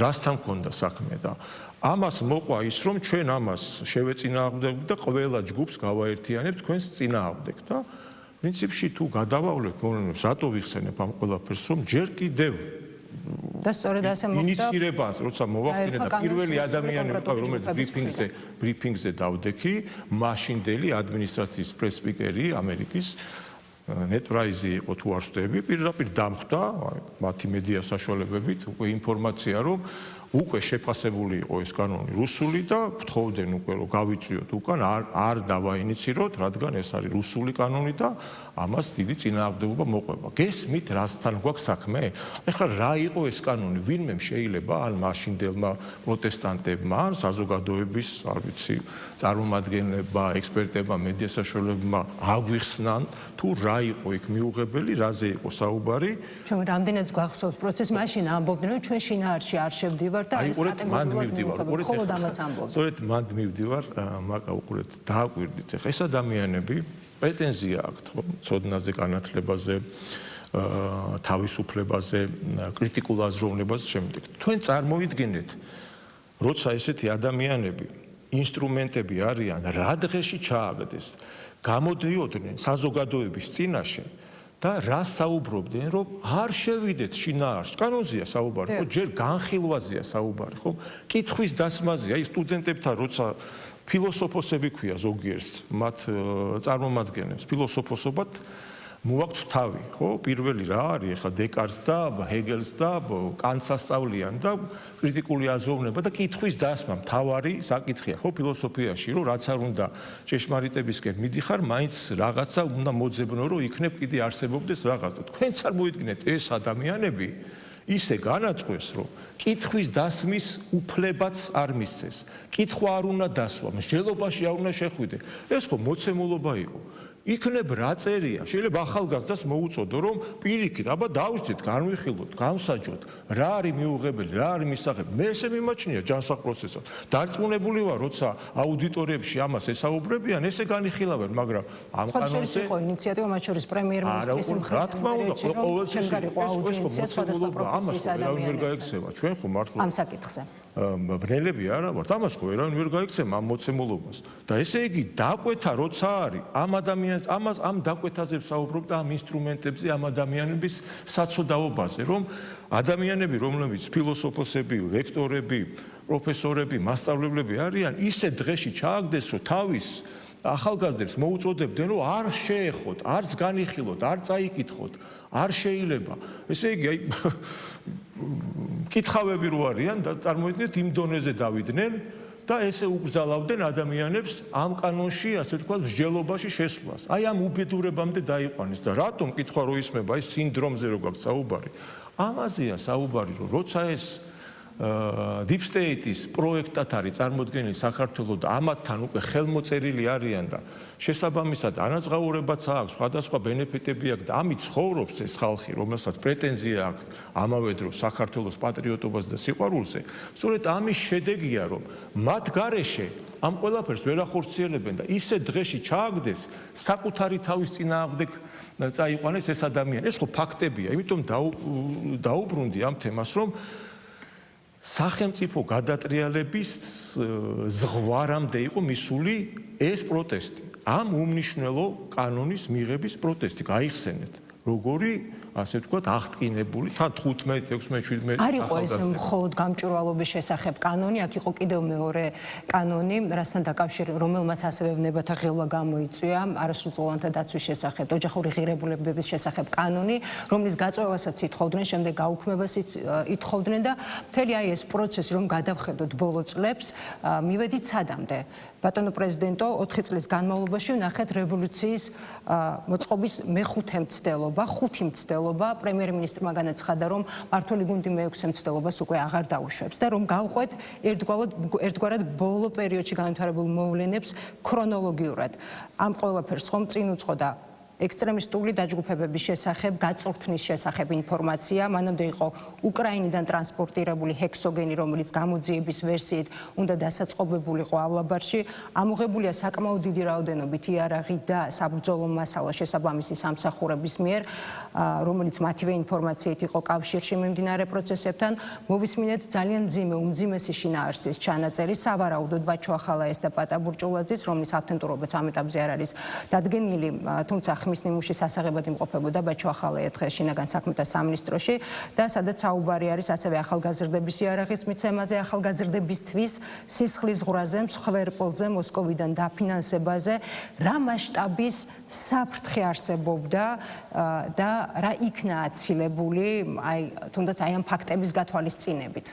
Speaker 2: რასთან მქონდა საქმე და ამას მოყვა ის რომ ჩვენ ამას შევეწინააღმდეგებთ და ყველა ჯგუფს გავაერთიანებთ თქვენს წინააღმდეგ და პრინციპში თუ გადავავლებთ მოვლენებს რატო ვიხსენებ ამ ყველაფერს რომ ჯერ კიდევ
Speaker 1: და სწორედ ასე მოხდა
Speaker 2: ინიცირებას როცა მოვახდინე და პირველი ადამიანი რომელიც ბრიფინგზე დავდექი მაშინდელი ადმინისტრაციის პრეს-სპიკერი ამერიკის ნეტ პრაიზი იყო თუ არ ვსწრები პირდაპირ დამხვდა მათი მედია საშუალებებით უკვე ინფორმაცია რომ უკვე შეფასებული იყო ეს კანონი რუსული და ვთხოვდნენ უკვე რომ გავიწვიოთ უკან არ დავაინიციროთ რადგან ეს არის რუსული კანონი და ამას დიდი წინააღმდეგობა მოყვება გესმით რასთან გვაქვს საქმე ეხლა რა იყო ეს კანონი ვინმე შეიძლება ან მაშინდელმა პროტესტანტებმა ან საზოგადოების არ ვიცი წარმომადგენლებმა ექსპერტებმა მედია საშუალებებმა აგვიხსნან თუ რა იყო იქ მიუღებელი რაზე იყო საუბარი
Speaker 1: ჩვენ რამდენიც გვახსოვს პროცესს მაშინ ამბობდნენ რომ ჩვენ შინაარსში არ შევდივართ და ეს კატეგორიულად მხოლოდ ამას ამბობდნენ
Speaker 2: სწორედ მანდ მივდივარ მაკა უყურეთ დააკვირდით ეხლა ეს ადამიანები პრეტენზია აქვთ ხო ცოდნაზე განათლებაზე თავისუფლებაზე კრიტიკულ აზროვნებაზე შემდეგ თქვენ წარმოიდგინეთ როცა ესეთი ადამიანები ინსტრუმენტები არიან რა დღეში ჩააგდეს გამოდიოდნენ საზოგადოების წინაშე და რა საუბრობდნენ რომ არ შევიდეთ შინაარსში კანონზეა საუბარი ხო ჯერ განხილვაზეა საუბარი ხო კითხვის დასმაზეა აი სტუდენტებთან როცა ფილოსოფოსები ქვია ზოგიერთს მათ წარმომადგენლებს ფილოსოფოსობად მოაქვთ თავი ხო პირველი რა არის ახლა დეკარტს და ჰეგელს და კანტს ასწავლიან და კრიტიკული აზროვნება და კითხვის დასმა მთავარი საკითხია ხო ფილოსოფიაში რომ რაც არ უნდა ჭეშმარიტებისკენ მიდიხარ მაინც რაღაცა უნდა მოძებნო რომ იქნებ კიდე არსებობდეს რაღაც და თქვენც არ მოიდგინეთ ეს ადამიანები ისე განაწყვეს რომ კითხვის დასმის უფლებაც არ მისცეს კითხვა არ უნდა დასვა მსჯელობაში არ უნდა შეხვიდე ეს ხო მოცემულობა იყო იქნებ რა წერია შეიძლება ახალგაზრდას მოუწოდო რომ პირიქით აბა დავждით განვიხილოთ განსაჯოთ რა არის მიუღებელი რა არის მისაღები მე ესე მიმაჩნია ჯანსაღ პროცესად დარწმუნებული ვარ როცა აუდიტორიებში ამას ესაუბრებიან ესე განიხილავენ მაგრამ ამ კანონზე
Speaker 1: იყო ინიციატივა მათ შორის პრემიერ-მინისტრის
Speaker 2: რა თქმა უნდა ყოველთვის სხვადასხვა პროფესიის ადამიანებს ჩვენ ხო მართლა
Speaker 1: ამ საკითხზე
Speaker 2: ბრელები არა ვართ ამას ხო ვერავინ ვერ გაიქცევა ამ მოცემულობას და ესე იგი დაკვეთა როცა არის ამ ადამიანს ამას ამ დაკვეთაზე ვსაუბრობ და ამ ინსტრუმენტებზე ამ ადამიანების საცოდაობაზე რომ ადამიანები რომლებიც ფილოსოფოსები ლექტორები პროფესორები მასწავლებლები არიან ისე დღეში ჩააგდეს რომ თავის ახალგაზრდებს მოუწოდებდნენ, რომ არ შეეხოთ, არც განიხილოთ, არ წაიკითხოთ, არ შეიძლება. ესე იგი, კითხავები რო არიან და წარმოიდგინეთ იმ დონეზე დავიდნენ და ესე უგზალავდნენ ადამიანებს ამ კანონში, ასე ვთქვათ, მსჯელობაში შესვლას. აი ამ უბედურებამდე დაიყვანეს და რატომ კითხვა რო ისმება ეს სინდრომზე რო გაქვს საუბარი? ამაზეა საუბარი, რომ როცა ეს Deep State-ის პროექტად არის წარმოდგენილი საქართველოს და ამათთან უკვე ხელმოწერილი არიან და შესაბამისად ანაზღაურებაც აქვს, სხვადასხვა ბენეფიტები აქვს და ამით ცხოვრობს ეს ხალხი, რომელსაც პრეტენზია აქვს ამავე დროს საქართველოს პატრიოტობაზე და სიყვარულზე. სწორედ ამის შედეგია, რომ მათ გარეშე ამ ყველაფერს ვერ ახორციელებენ და ისე დღეში ჩააგდეს საკუთარი თავის წინააღმდეგ წაიყვანეს ეს ადამიანი. ეს ხო ფაქტებია, იმიტომ დაუბრუნდი ამ თემას, რომ სახელმწიფო გადატრიალების ზღვარამდე იყო მისული ეს პროტესტი. ამ უმნიშვნელო კანონის მიღების პროტესტი გაიხსენეთ. როგორი, ასე ვთქვათ, აღტკინებული, თან 15, 16, 17
Speaker 1: არ იყო ეს მხოლოდ გამჭვირვალობის შესახებ კანონი, აქ იყო კიდევ მეორე კანონი, რასთან დაკავშირებით, რომელმაც ასევე ვნებათა ღილვა გამოიწვია არასრულწლოვანთა დაცვის შესახებ, ოჯახური ღირებულებების შესახებ კანონი, რომლის გაწევასაც ითხოვდნენ, შემდეგ გაუქმებას ითხოვდნენ და მთელი აი ეს პროცესი, რომ გადავხედოთ ბოლო წლებს, მივედით სადამდე. ბატონო პრეზიდენტო, 4 წლის განმავლობაში ვნახეთ რევოლუციის მოწყობის მეხუთე მცდელობა, ხუთი მცდელობა, პრემიერ-მინისტრმა განაცხადა, რომ მმართველი გუნდი მეექვსე მცდელობას უკვე აღარ დაუშვებს და რომ გავყვეთ ერთგვარად ბოლო პერიოდში განვითარებულ მოვლენებს ქრონოლოგიურად. ამ ყველაფერს ხომ წინ უძღოდა ექსტრემისტული დაჯგუფებების შესახებ, გაწვრთნის შესახებ ინფორმაცია, მანამდე იყო უკრაინიდან ტრანსპორტირებული ჰექსოგენი, რომელიც გამოძიების ვერსიით უნდა დასაწყობებულიყო ავლაბარში, ამოღებულია საკმაოდ დიდი რაოდენობით იარაღი და საბრძოლო მასალა შესაბამისი სამსახურების მიერ, რომელიც მათივე ინფორმაციით იყო კავშირში მიმდინარე პროცესებთან, მოვისმინეთ ძალიან მძიმე, უმძიმესი შინაარსის ჩანაწერი, სავარაუდოდ ბაჩო ახალაეს და პატა ბურჭულაძის, რომლის ავთენტურობაც ამ ეტაპზე არ არის დადგენილი, თუმცა ხმის ნიმუში სასაღებად იმყოფებოდა ბაჩო ახალაია დღეს შინაგან საქმეთა სამინისტროში და სადაც საუბარი არის ასევე ახალგაზრდების იარაღის მიცემაზე, ახალგაზრდებისთვის სისხლის ზღვრაზე, მსხვერპლზე, მოსკოვიდან დაფინანსებაზე, რა მასშტაბის საფრთხე არსებობდა და რა იქნა აცილებული, აი თუნდაც აი ამ ფაქტების გათვალისწინებით.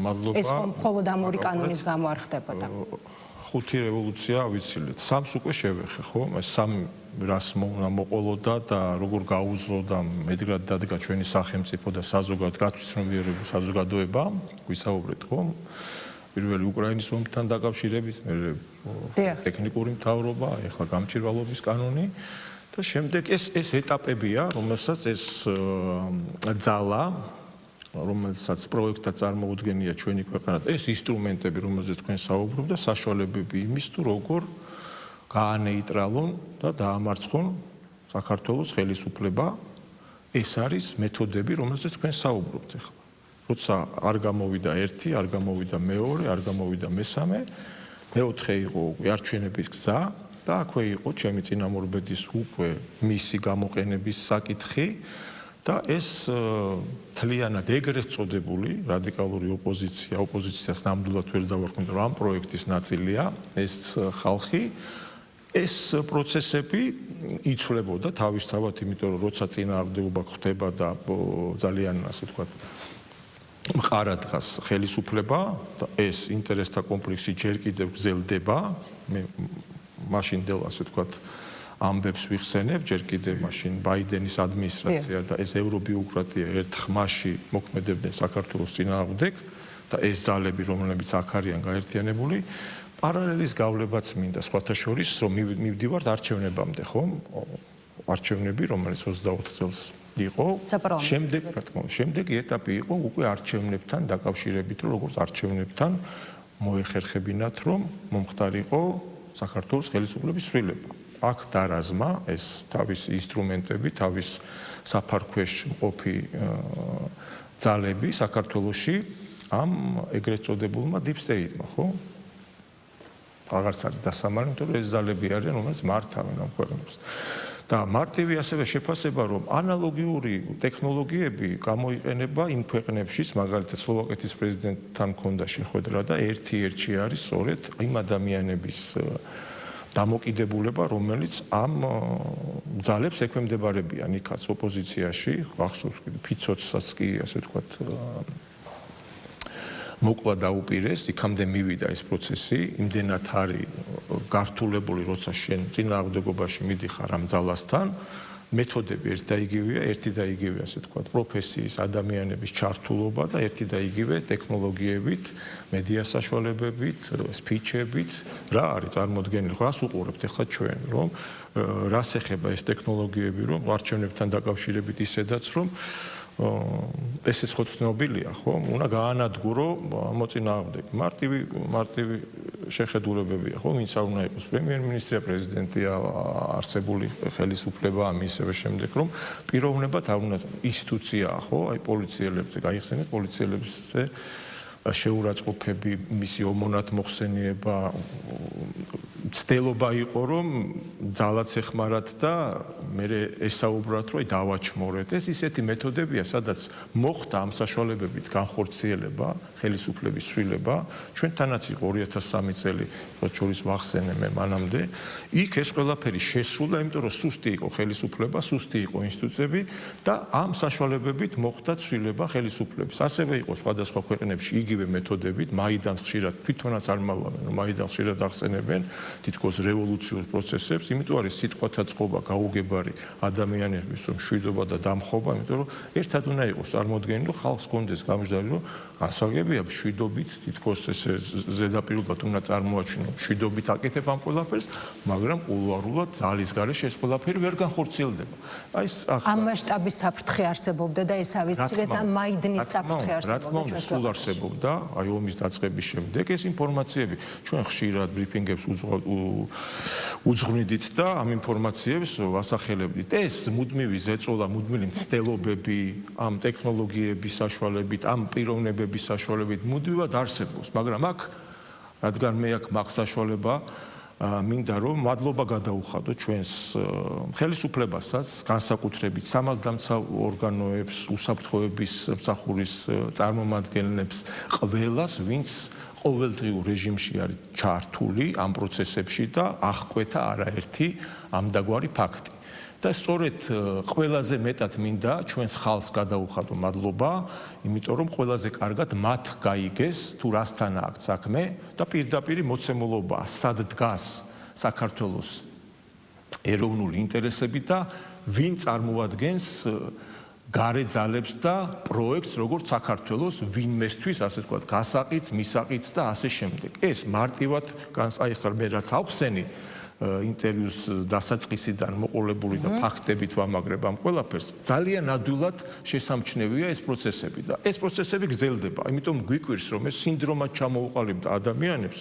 Speaker 2: მადლობა.
Speaker 1: ეს მხოლოდ ამ ორი კანონის გამო არ ხდებოდა.
Speaker 2: ხუთი რევოლუცია ავიცილეთ. სამს უკვე შევეხე, ხო? ეს სამი რას მოყოლოდა და როგორ გაუძლოდა მედგრად დადგა ჩვენი სახელმწიფო და საზოგადო გაცნობიერებულ საზოგადოება, ვისაუბრეთ, ხო? პირველი უკრაინის ომთან დაკავშირებით, მერე ტექნიკური მთავრობა, ეხლა გამჭვირვალობის კანონი და შემდეგ ეს ეტაპებია, რომელსაც ეს ძალა რომელსაც პროექტად წარმოუდგენია ჩვენი ქვეყანა, ეს ინსტრუმენტები, რომელზეც თქვენ საუბრობთ და საშუალებები იმის თუ როგორ გაანეიტრალონ და დაამარცხონ საქართველოს ხელისუფლება, ეს არის მეთოდები, რომელზეც თქვენ საუბრობთ ახლა. როცა არ გამოვიდა ერთი, არ გამოვიდა მეორე, არ გამოვიდა მესამე, მეოთხე იყო არჩევნების გზა და აქვე იყო ჩემი წინამორბედის უკვე მისი გამოყენების საკითხი. და ეს თლიანად ეგრეთ წოდებული რადიკალური ოპოზიციას ნამდვილად ვერ დავარქმევ, რომ ამ პროექტის ნაწილია ეს ხალხი, ეს პროცესები იცვლებოდა თავისთავად, იმიტომ რომ როცა წინააღმდეგობა ხდება და ძალიან ასე ვთქვათ მყარად დგას ხელისუფლება და ეს ინტერესთა კონფლიქტი ჯერ კიდევ გრძელდება, მე მაშინდელ ასე ვთქვათ ამბებს ვიხსენებ, ჯერ კიდევ მაშინ ბაიდენის ადმინისტრაცია და ეს ევრობიუროკრატია ერთ ხმაში მოქმედებდნენ საქართველოს წინააღმდეგ და ეს ძალები, რომლებიც აქ არიან გაერთიანებული, პარალელის გავლებაც მინდა სხვათა შორის, რომ მივდივართ არჩევნებამდე, ხო? არჩევნები, რომელიც 24 წელს იყო, შემდეგ, რა თქმა უნდა, შემდეგი ეტაპი იყო უკვე არჩევნებთან დაკავშირებით, რომ როგორც არჩევნებთან მოეხერხებინათ, რომ მომხდარიყო საქართველოს ხელისუფლების ცვლილება. აქ დარაზმა ეს თავის ინსტრუმენტები, თავის საფარქვეშ მყოფი ძალები საქართველოში ამ ეგრეთ წოდებულმა Deep State-მა, ხო? აღარც არის დასამალი, იმიტომ რომ ეს ძალები არიან, რომელიც მართავენ ამ ქვეყნებს. და მარტივი ასევე შეფასება, რომ ანალოგიური ტექნოლოგიები გამოიყენება იმ ქვეყნებშიც, მაგალითად სლოვაკეთის პრეზიდენტთან ჰქონდა შეხვედრა და ერთ-ერთი არის სწორედ იმ ადამიანების დამოკიდებულება, რომელიც ამ ძალებს ექვემდებარებიან იქაც ოპოზიციაში, ახსოვს ფიცოცსაც კი ასე ვთქვათ მოკლა დაუპირეს, იქამდე მივიდა ეს პროცესი, იმდენად არის გართულებული, როცა შენ წინააღმდეგობაში მიდიხარ ამ ძალასთან, მეთოდები ერთი და იგივეა, ასე ვთქვათ, პროფესიის, ადამიანების ჩართულობა და ერთი და იგივე ტექნოლოგიებით, მედია საშუალებებით, სპიჩებით, რა არის წარმოდგენილი, რას უყურებთ ახლა ჩვენ, რომ რას ეხება ეს ტექნოლოგიები, რომ არჩევნებთან დაკავშირებით ისედაც, რომ ესეც ხო ცნობილია, ხო? უნდა გაანადგურო მოწინააღმდეგე. მარტივი შეხედულებებია, ხო? ვინც არ უნდა იყოს პრემიერ-მინისტრია, პრეზიდენტია, არსებული ხელისუფლება, ამისევე შემდეგ, რომ პიროვნებად არ უნდა ინსტიტუციაა, ხო? აი პოლიციელებზე გაიხსენეთ პოლიციელებზე შეურაცხყოფები, მისი ომონად მოხსენიება, ცდელობა იყო, რომ ძალაც ეხმარათ და მე ესაუბრათ, რომ დავაჩმორეთ. ეს ისეთი მეთოდებია, სადაც მოხდა ამ საშუალებებით განხორციელება, ხელისუფლების ცვლილება. ჩვენთანაც იყო 2003 წელი, რაც შორის ვახსენე მე მანამდე. იქ ეს ყველაფერი შესრულდა, იმიტომ რომ სუსტი იყო ხელისუფლება, სუსტი იყო ინსტიტუციები და ამ საშუალებებით მოხდა ცვლილება ხელისუფლების. ასევე იყო სხვადასხვა ქვეყნებში იგივე მეთოდებით, მაიდანს ხშირად თვითონაც არ მალავენ, რომ მაიდანს ხშირად ახსენებენ თითქოს რევოლუციურ პროცესებს, იმიტომ არის სიტყვათა წყობა გაუგებარი ადამიანების რომ მშვიდობა და დამხობა, იმიტომ რომ ერთად უნდა იყოს წარმოდგენილი, რომ ხალხს კონდეს გამჟდარი, რომ გასაგებია მშვიდობით თითქოს ესე ზედაპირულად უნდა წარმოაჩინო, მშვიდობით აკეთებ ამ ყველაფერს, მაგრამ კულუარულად ძალის გარეშე ეს ყველაფერი ვერ განხორციელდება. აი
Speaker 1: ამ მასშტაბის საფრთხე არსებობდა და ეს ავიცილეთ ამ მაიდნის საფრთხე არსებობდა.
Speaker 2: რა თქმა უნდა, სულ არსებობდა, აი ომის დაწყების შემდეგ ეს ინფორმაციები ჩვენ ხშირად ბრიფინგებს უძღვნიდით და ამ ინფორმაციებს ვასახელებდით. ეს მუდმივი ზეწოლა, მუდმივი მცდელობები ამ ტექნოლოგიების საშუალებით, ამ პიროვნებების საშუალებით მუდმივად არსებობს, მაგრამ აქ რადგან მე აქ მაქვს საშუალება მინდა რომ მადლობა გადაუხადო ჩვენს ხელისუფლებასაც, განსაკუთრებით სამართალდამცავ ორგანოებს, უსაფრთხოების მსახურის წარმომადგენლებს, ყველას, ვინც ყოველდღიურ რეჟიმში არის ჩართული ამ პროცესებში და აღკვეთა არაერთი ამდაგვარი ფაქტი. და სწორედ ყველაზე მეტად მინდა ჩვენს ხალხს გადაუხადო მადლობა, იმიტომ რომ ყველაზე კარგად მათ გაიგეს თუ რასთან აქვს საქმე და პირდაპირ მოცემულობა სად დგას საქართველოს ეროვნული ინტერესები და ვინ წარმოადგენს გარე ძალებს და პროექტს როგორც საქართველოს ვინმესთვის ასე ვთქვათ გასაყიდს, მისაყიდს და ასე შემდეგ. ეს მარტივად აი ხარ მე რაც ავხსენი ინტერვიუს დასაწყისიდან მოყოლებული და ფაქტებით ვამაგრებ ამ ყველაფერს, ძალიან ადვილად შესამჩნევია ეს პროცესები და ეს პროცესები გრძელდება. იმიტომ გვიკვირს, რომ ეს სინდრომად ჩამოუყალიბდა ადამიანებს,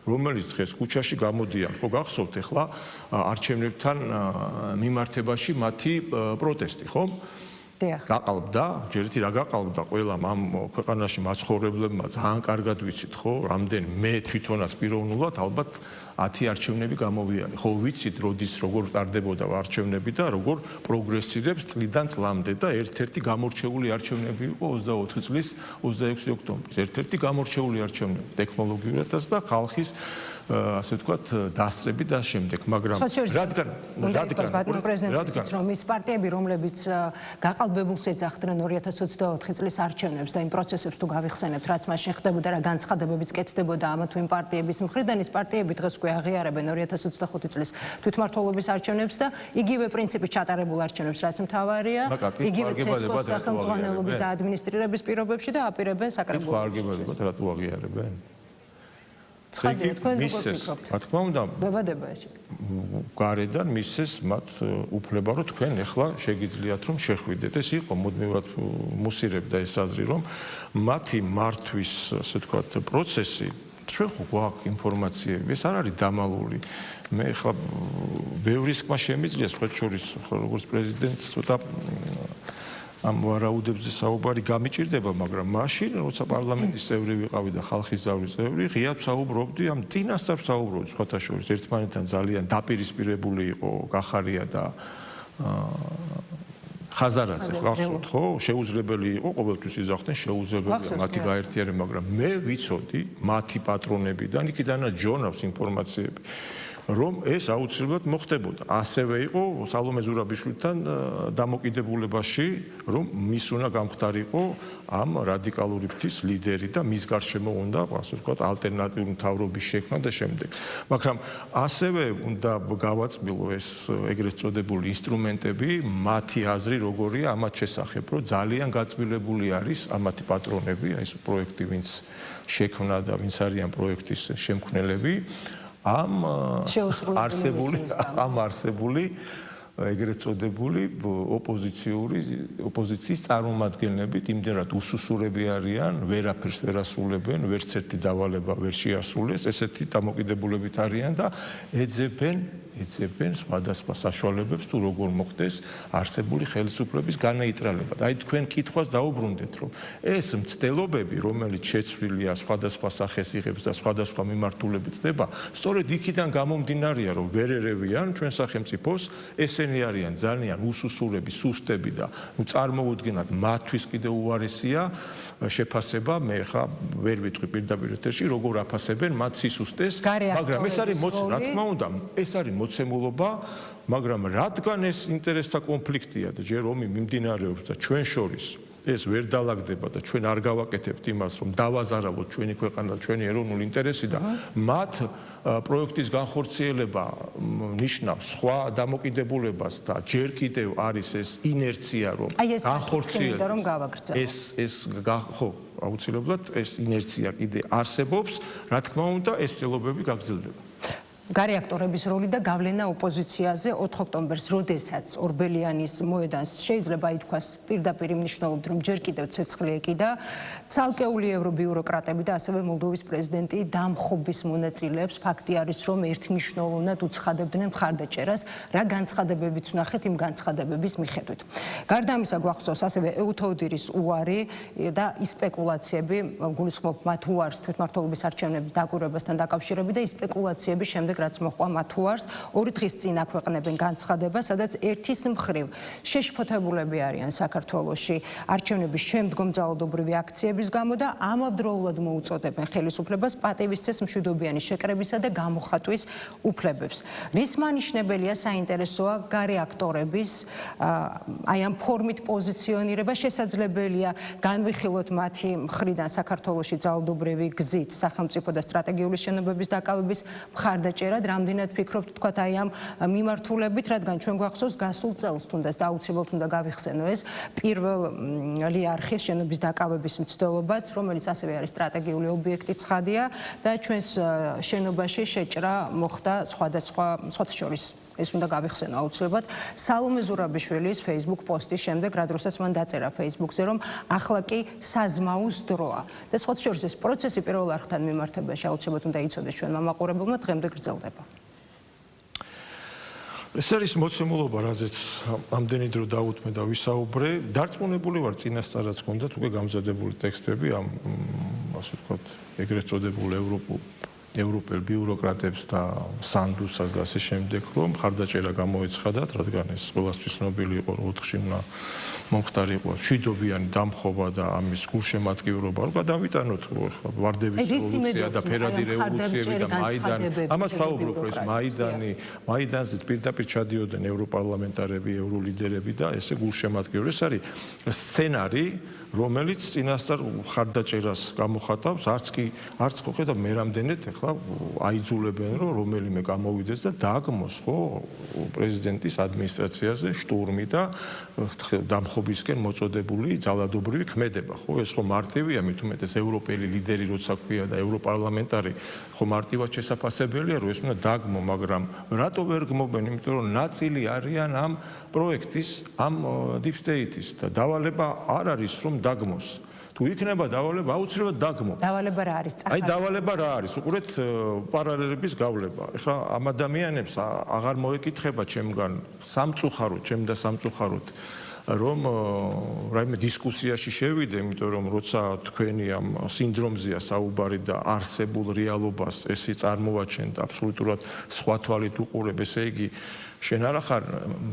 Speaker 2: რომელიც დღეს ქუჩაში გამოდიან, ხო გახსოვთ ახლა არჩევნებთან მიმართებაში მათი პროტესტი, ხო? გაყალბდა, ჯერეთი რა გაყალბდა ყველამ ამ ქვეყანაში მაცხოვრებლებმა ძალიან კარგად ვიცით, ხო? რამდენი მე თვითონაც პიროვნულად ალბათ 10 არჩევნები გამოვიარე. ხო ვიცით, როდის როგორ ტარდებოდა არჩევნები და როგორ პროგრესირებს წლიდან წლამდე და ერთ-ერთი გამორჩეული არჩევნები იყო 24 წლის 26 ოქტომბრის. ერთ-ერთი გამორჩეული არჩევნები ტექნოლოგიურადაც და ხალხის ასე ვთქვათ დასწრებით და შემდეგ, მაგრამ რადგან
Speaker 1: პრეზიდენტის რომ ის პარტიები, რომლებიც გაყალბებულს ეძახდნენ 2024 წლის არჩევნებს და იმ პროცესებს თუ გავიხსენებთ, რაც მაშინ ხდებოდა რა განცხადებებიც კეთდებოდა ამა თუ იმ პარტიების მხრიდან, ის პარტიები დღეს უკვე აღიარებენ 2025 წლის თვითმმართველობის არჩევნებს და იგივე პრინციპით ჩატარებულ არჩევნებს, რაც მთავარია, იგივე ცესკოს სახელმძღვანელობის და ადმინისტრირების პირობებში და აპირებენ საკრებულოს.
Speaker 2: რა თუ აღიარებენ?
Speaker 1: ცხადია, თქვენ როგორ ფიქრობთ?
Speaker 2: რა თქმა უნდა,
Speaker 1: ბებადება ეს.
Speaker 2: გარედან მისცეს მათ უფლება, რომ თქვენ ახლა შეგიძლიათ რომ შეხვიდეთ. ეს იყო მუდმივად მუსირებდა ეს აზრი, რომ მათი მართვის, ასე ვთქვათ, პროცესი ჩვენ ხო გვაქვს ინფორმაციები, ეს არ არის დამალული. მე ახლა ბევრი სკმა შემიძლია სხვა შორის, როგორც პრეზიდენტს ცოტა ამ ვარაუდებზე საუბარი გამიჭირდება, მაგრამ მაშინ, როცა პარლამენტის წევრი ვიყავი და ხალხის ზავრის წევრი, ღიად საუბრობდი ამ წინასწარ საუბრობდი სხვათა შორის, ერთმანეთთან ძალიან დაპირისპირებული იყო გახარია და ხაზარაძე, გახსოვთ, ხო? შეუძლებელი იყო, ყოველთვის იზახდნენ შეუძლებელია მათი გაერთიანება, მაგრამ მე ვიცოდი მათი პატრონებიდან, იქიდანაც ჯონავს ინფორმაციები. რომ ეს აუცილებლად მოხდებოდა. ასევე იყო სალომე ზურაბიშვილთან დამოკიდებულებაში, რომ მის უნდა გამხდარიყო ამ რადიკალური ფრთის ლიდერი და მის გარშემო უნდა, ასე ვთქვათ, ალტერნატიული მთავრობის შექმნა და შემდეგ. მაგრამ ასევე უნდა გავაწმილო ეს ეგრეთ წოდებული ინსტრუმენტები, მათი აზრი როგორია ამათ შესახებ, რომ ძალიან გაწმილებული არის ამათი პატრონები, აი ეს პროექტი, ვინც შექმნა და ვინც არიან პროექტის შემქმნელები, ამ არსებული ეგრეთ წოდებული ოპოზიციის წარმომადგენლებით იმდენად უსუსურები არიან, ვერაფერს ვერ ასრულებენ, ვერც ერთი დავალება ვერ შეასრულეს, ესეთი დამოკიდებულებით არიან და ეძებენ სხვადასხვა საშუალებებს თუ როგორ მოხდეს არსებული ხელისუფლების განეიტრალება. აი თქვენ კითხვას დაუბრუნდეთ, რომ ეს მცდელობები, რომელიც შეცვლილია სხვადასხვა სახეს იღებს და სხვადასხვა მიმართულებით ხდება, სწორედ იქიდან გამომდინარეა, რომ ვერ ერევიან ჩვენ სახელმწიფოს, ესენი არიან ძალიან უსუსურები, სუსტები და წარმოუდგენად მათთვის კიდევ უარესია შეფასება, მე ხა ვერ ვიტყვი პირდაპირ ეთერში, როგორ აფასებენ მათ სისუსტეს, მაგრამ ეს არის რა თქმა უნდა, ეს არის მოცემულობა, მაგრამ რადგან ეს ინტერესთა კონფლიქტია და ჯერ ომი მიმდინარეობს და ჩვენ შორის ეს ვერ დაალაგდება და ჩვენ არ გავაკეთებთ იმას, რომ დავაზარალოთ ჩვენი ქვეყანა და ჩვენი ეროვნული ინტერესი და მათ პროექტის განხორციელება ნიშნავს სხვა დამოკიდებულებას და ჯერ კიდევ არის ეს ინერცია, რომ განხორციელდეს ხო, აუცილებლად ეს ინერცია კიდე არსებობს, რა თქმა უნდა, ეს ცდილობები გაგრძელდება.
Speaker 1: გარე აქტორების როლი და გავლენა ოპოზიციაზე 4 ოქტომბერს, როდესაც ორბელიანის მოედანს შეიძლება ითქვას პირდაპირ მნიშვნელობით, რომ ჯერ კიდევ ცეცხლი ეკიდა, ცალკეული ევრობიუროკრატები და ასევე მოლდოვის პრეზიდენტი დამხობის მონაწილეებს ფაქტი არის, რომ ერთმნიშვნელოვნად უცხადებდნენ მხარდაჭერას, რა განცხადებებიც ვნახეთ იმ განცხადებების მიხედვით. გარდა ამისა, გვახსოვს ასევე ეუთოუდირის უარი და სპეკულაციები, გულისხმობ მათ უარს თვითმმართველობის არჩევნების დაკვირვებასთან დაკავშირებით და სპეკულაციები შემდეგ რაც მოყვა მათ უარს, 2 დღის წინ აქვეყნებენ განცხადება, სადაც ერთის მხრივ შეშფოთებულები არიან საქართველოში არჩევნების შემდგომ ძალადობრივი აქციების გამო და ამავდროულად მოუწოდებენ ხელისუფლებას პატივისცეს მშვიდობიანი შეკრებისა და გამოხატვის უფლებებს. რის მანიშნებელია საინტერესოა გარე აქტორების აი ამ ფორმით პოზიციონირება, შესაძლებელია განვიხილოთ მათი მხრიდან საქართველოში ძალადობრივი გზით სახელმწიფო და სტრატეგიული შენობების დაკავების მხარდაჭერა, რამდენად ფიქრობთ თქვათ აი ამ მიმართულებით, რადგან ჩვენ გვახსოვს გასულ წელს თუნდაც და აუცილებლად უნდა გავიხსენო ეს პირველი არხის შენობის დაკავების მცდელობაც, რომელიც ასევე არის სტრატეგიული ობიექტი ცხადია და ჩვენს შენობაში შეჭრა მოხდა სხვადასხვა შორის ეს უნდა გავიხსენო აუცილებლად სალომე ზურაბიშვილის Facebook პოსტის შემდეგ, რა დროსაც მან დაწერა Facebook-ზე, რომ ახლა კი საზმაუს დროა. და სხვა შორის ეს პროცესი პირველ არხთან მიმართებაში აუცილებლად უნდა იცოდეს ჩვენმა მაყურებელმა, დღემდე გრძელდება.
Speaker 2: ეს არის მოცემულობა, რაზეც ამდენი დრო დაუთმე და ვისაუბრე. დარწმუნებული ვარ, წინასწარაც გქონდათ უკვე გამზადებული ტექსტები ამ ასე ვთქვათ, ეგრეთ წოდებულ ევროპელ ბიუროკრატებს და სანდუსას და ასე შემდეგ, რომ მხარდაჭერა გამოეცხადათ, რადგან ეს ყველასთვის ცნობილი იყო, რომ 4-ში უნდა მომხდარიყო მშვიდობიანი დამხობა და ამის გულშემატკივრობა, რომ გადავიტანოთ ვარდების რევოლუცია და ფერადი რევოლუციები და მაიდანი. ამას ვსაუბრობ, რომ ეს მაიდანზე პირდაპირ ჩადიოდნენ ევროპარლამენტარები, ევროლიდერები და ესე გულშემატკივრი. ეს არის სცენარი, რომელიც წინასწარ მხარდაჭერას გამოხატავს, არც ხო ხედავ მე რამდენად ახლა აიძულებენ, რომ რომელიმე გამოვიდეს და დააგმოს ხო პრეზიდენტის ადმინისტრაციაზე შტურმი და დამხობისკენ მოწოდებული ძალადობრივი ქმედება, ხო ეს ხო მარტივია, მით უმეტეს ევროპელი ლიდერი როცა ქვია და ევროპარლამენტარი ხო მარტივად შესაძლებელია, რომ ეს უნდა დააგმო, მაგრამ რატო ვერ გმობენ, იმიტომ რომ ნაწილი არიან ამ პროექტის, ამ deep state-ის და დავალება არ არის რომ დაგმოს. თუ იქნება დავალება, აუცილებლად დაგმოს.
Speaker 1: დავალება რა არის?
Speaker 2: აი დავალება რა არის? უყურეთ პარალელების გავლება. ეხლა ამ ადამიანებს აღარ მოეკითხება ჩემგან სამწუხაროდ, ჩემ და სამწუხაროდ რომ რაიმე დისკუსიაში შევიდე, იმიტომ რომ როცა თქვენი ამ სინდრომზეა საუბარი და არსებულ რეალობას ესე წარმოვაჩენ და აბსოლუტურად სხვა თვალით უყურებ, ესე იგი შენ არ ახარ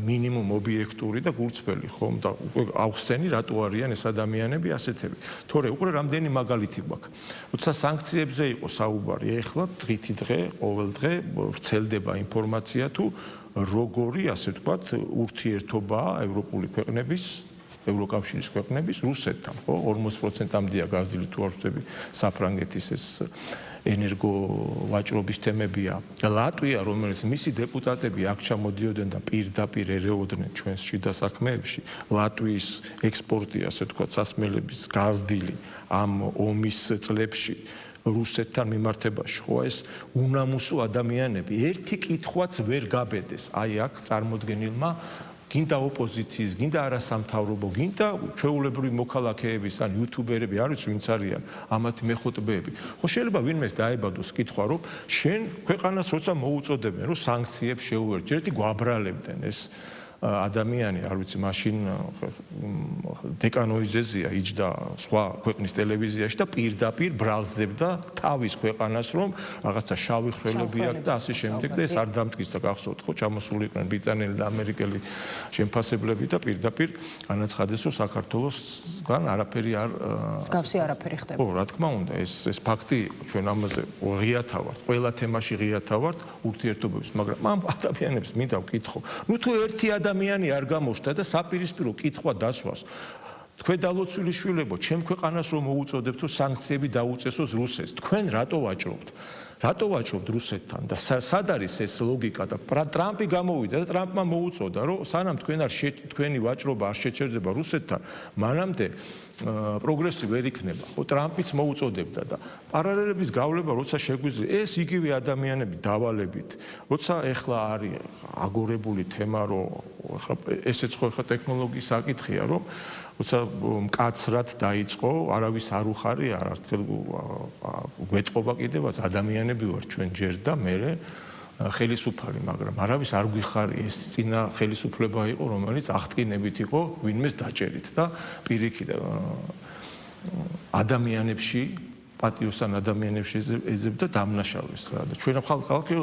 Speaker 2: მინიმუმ ობიექტური და გულწრფელი, ხომ? და ავხსენი რატო არიან ეს ადამიანები ასეთები. თორე უკვე რამდენი მაგალითი გვაქვს. როცა სანქციებზე იყო საუბარი, ეხლა დღითი დღე, ყოველ დღე ვრცელდება ინფორმაცია თუ როგორი, ასე ვთქვათ, ურთიერთობაა ევროპული ქვეყნების, ევროკავშირის ქვეყნების რუსეთთან, ხო? 40%-ამდეა გაზრდილი თუ არ ვწდები საფრანგეთის ეს ენერგო ვაჭრობის თემებია. ლატვია, რომელიც მისი დეპუტატები აქ ჩამოდიოდნენ და პირდაპირ ერეოდნენ ჩვენს შიდა საქმეებში, ლატვიის ექსპორტი, ასე ვთქვათ, სასმელების გაზრდილი ამ ომის წლებში რუსეთთან მიმართებაში, ხო, ეს უნამუსო ადამიანები ერთი კითხვაც ვერ გაბედეს. აი აქ წარმოდგენილმა გინდა ოპოზიციის, გინდა არასამთავრობო, გინდა ჩვეულებრივი მოქალაქეების ან იუთუბერები, არ ვიცი ვინც არიან ამათი მეხუთბეები. ხო შეიძლება ვინმეს დაებადოს კითხვა, რომ შენ ქვეყანას როცა მოუწოდებენ, რომ სანქციებს შეუერთდი, ერთი გვაბრალებდნენ ეს ადამიანი, არ ვიცი, მაშინ დეკანოიძეზია იჯდა სხვა ქვეყნის ტელევიზიაში და პირდაპირ ბრალზდებდა თავის ქვეყანას, რომ რაღაცა შავი ხვრელები აქვს და ასე შემდეგ და ეს არ დამტკიცდა, გახსოვთ, ხო, ჩამოსული იყვნენ ბრიტანელი და ამერიკელი შემფასებლები და პირდაპირ განაცხადეს, რომ საქართველოსგან არაფერი არ
Speaker 1: მსგავსი არაფერი ხდება.
Speaker 2: ხო, რა თქმა უნდა, ეს ფაქტი იყო, ჩვენ ამაზე ღიათა ვართ, ყველა თემაში ღიათა ვართ ურთიერთობებს, მაგრამ ამ ადამიანებს მინდა ვკითხო, ნუ თუ ერთი ადამიანი არ გამოჩნდა და საპირისპირო კითხვა დასვას. თქვენ დალოცვილი შვილებო, ჩემ ქვეყანას რომ მოუწოდებთ, რომ სანქციები დაუწესოს რუსეთს, თქვენ რატო ვაჭრობთ? რატო ვაჭრობთ რუსეთთან და სად არის ეს ლოგიკა და ტრამპი გამოვიდა და ტრამპმა მოუწოდა, რომ სანამ თქვენი ვაჭრობა არ შეჩერდება რუსეთთან, მანამდე პროგრესი ვერ იქნება. ხო, ტრამპიც მოუწოდებდა და პარალელების გავლება როცა შეგვიძლია, ეს იგივე ადამიანები დავალებით, როცა ეხლა არის აგორებული თემა, რომ ეხლა ესეც ხო ეხლა ტექნოლოგიის საკითხია, რომ როცა მკაცრად დაიწყო, არავის არ უხარია, არაერთხელ გვეტყობა კიდევაც ადამიანები ვარ ჩვენ ჯერ და მე ხელისუფალი, მაგრამ არავის არ გვიხარია, ეს წინა ხელისუფლება იყო, რომელიც აღტკინებით იყო ვინმეს დაჭერით და პირიქით ადამიანებში, პატიოსან ადამიანებში ეძებდა დამნაშავეს რა და ჩვენ ხალხი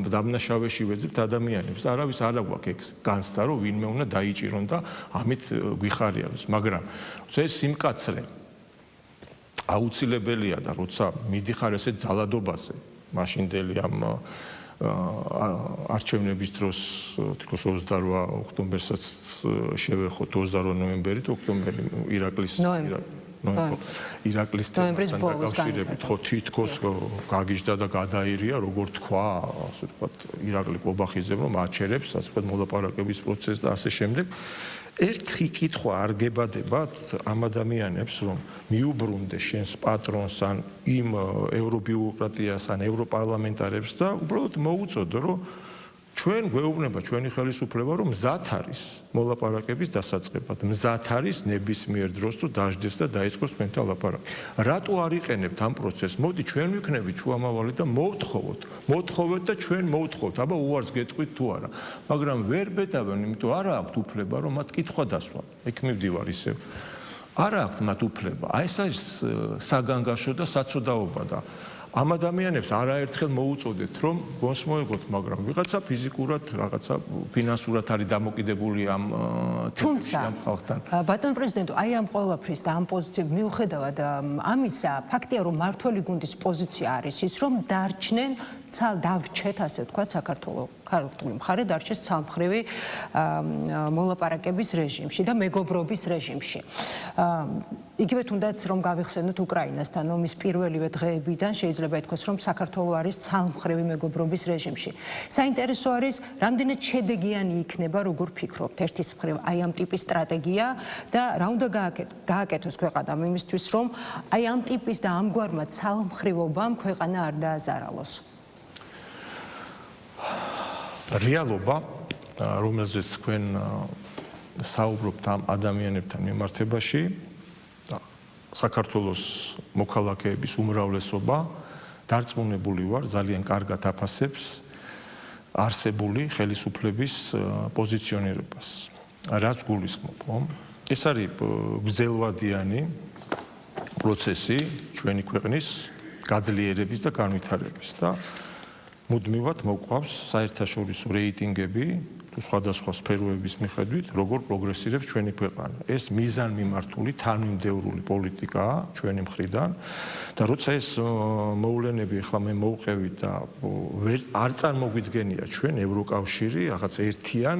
Speaker 2: დამნაშავეში ვეძებთ ადამიანებს და არავის არ აქვს ეგ განცდა, რომ ვინმე უნდა დაიჭირონ და ამით გვიხარიაროს, მაგრამ როცა ეს სიმკაცრე აუცილებელია და როცა მიდიხარ ესეთ ძალადობაზე, მაშინდელი ამ არჩევნების დროს თქოს 28 ოქტომბერსაც შევეხოთ 28 ნოემბერით, ოქტომბერი ირაკლის ირაკლის თემასთან დაკავშირებით, ხო თითქოს გაგიჟდა და გადაირია, როგორ თქვა, ასე ვთქვათ, ირაკლი კობახიძემ, რომ აჩერებს, ასე ვთქვათ, მოლაპარაკების პროცესს და ასე შემდეგ. ერთი კითხვა არ გებადებათ ამ ადამიანებს, რომ მიუბრუნდე შენს პატრონს ან იმ ევრობიუროკრატიას ან ევროპარლამენტარებს და უბრალოდ მოუწოდო, რომ ჩვენ გვეუბნება ჩვენი ხელისუფლება, რომ მზად არის მოლაპარაკების დასაწყებად, მზად არის ნებისმიერ დროს თუ დაждდეს და დაიწყოს თქვენთან ლაპარაკი. რატო არ იყენებთ ამ პროცესს? მოდი ჩვენ ვიქნებით შუამავალი და მოვთხოვოთ და ჩვენ მოვთხოვთ, აბა უარს გეტყვით თუ არა. მაგრამ ვერ ბედავენ, იმიტომ არა აქვთ უფლება, რომ მათ კითხვა დასვან. იქ მივდივარ ისევ. არა აქვთ მათ უფლება. აი ეს არის საგანგაშო და საცოდაობა და ამ ადამიანებს არაერთხელ მოუწოდეთ, რომ გონს მოეგოთ, მაგრამ ვიღაცა ფიზიკურად, რაღაცა ფინანსურად არის დამოკიდებული ამ თემებთან ხალხთან.
Speaker 1: ბატონ პრეზიდენტო, აი ამ ყველაფრის და ამ პოზიციების მიუხედავად ამისა, ფაქტია, რომ მართველი გუნდის პოზიცია არის ის, რომ დავრჩეთ, ასე ვთქვათ, საქართველოს ქართული მხარე დარჩეს ცალმხრივი მოლაპარაკების რეჟიმში და მეგობრობის რეჟიმში. იგივე თუნდაც რომ გავიხსენოთ უკრაინასთან ომის პირველივე დღეებიდან შეიძლება ითქვას, რომ საქართველოს არის ცალმხრივი მეგობრობის რეჟიმში. საინტერესო არის, რამდენად შედეგიანი იქნება, როგორ ფიქრობთ, ერთის მხრივ აი ამ ტიპის სტრატეგია და რა უნდა გააკეთოს ქვეყანამ იმისთვის, რომ აი ამ ტიპის და ამგვარმა ცალმხრივობამ ქვეყანა არ დააზარალოს.
Speaker 2: რეალობა, რომელზეც თქვენ საუბრობთ ამ ადამიანებთან მიმართებაში, საქართველოს მოქალაქეების უმრავლესობა დარწმუნებული ვარ, ძალიან კარგად აფასებს არსებული ხელისუფლების პოზიციონირებას. რაც გულისხმობ, ხო? ეს არის გრძელვადიანი პროცესი ჩვენი ქვეყნის გაძლიერების და განვითარების და მუდმივად მოყვავს საერთაშორისო რეიტინგები თუ სხვადასხვა სფეროების მიხედვით, როგორ პროგრესირებს ჩვენი ქვეყანა. ეს მიზანმიმართული, თანმიმდევრული პოლიტიკაა ჩვენი მხრიდან და როცა ეს მოვლენები ახლა მე მოვყევი და არ წარმოგვიდგენია ჩვენ ევროკავშირი რაღაც ერთიან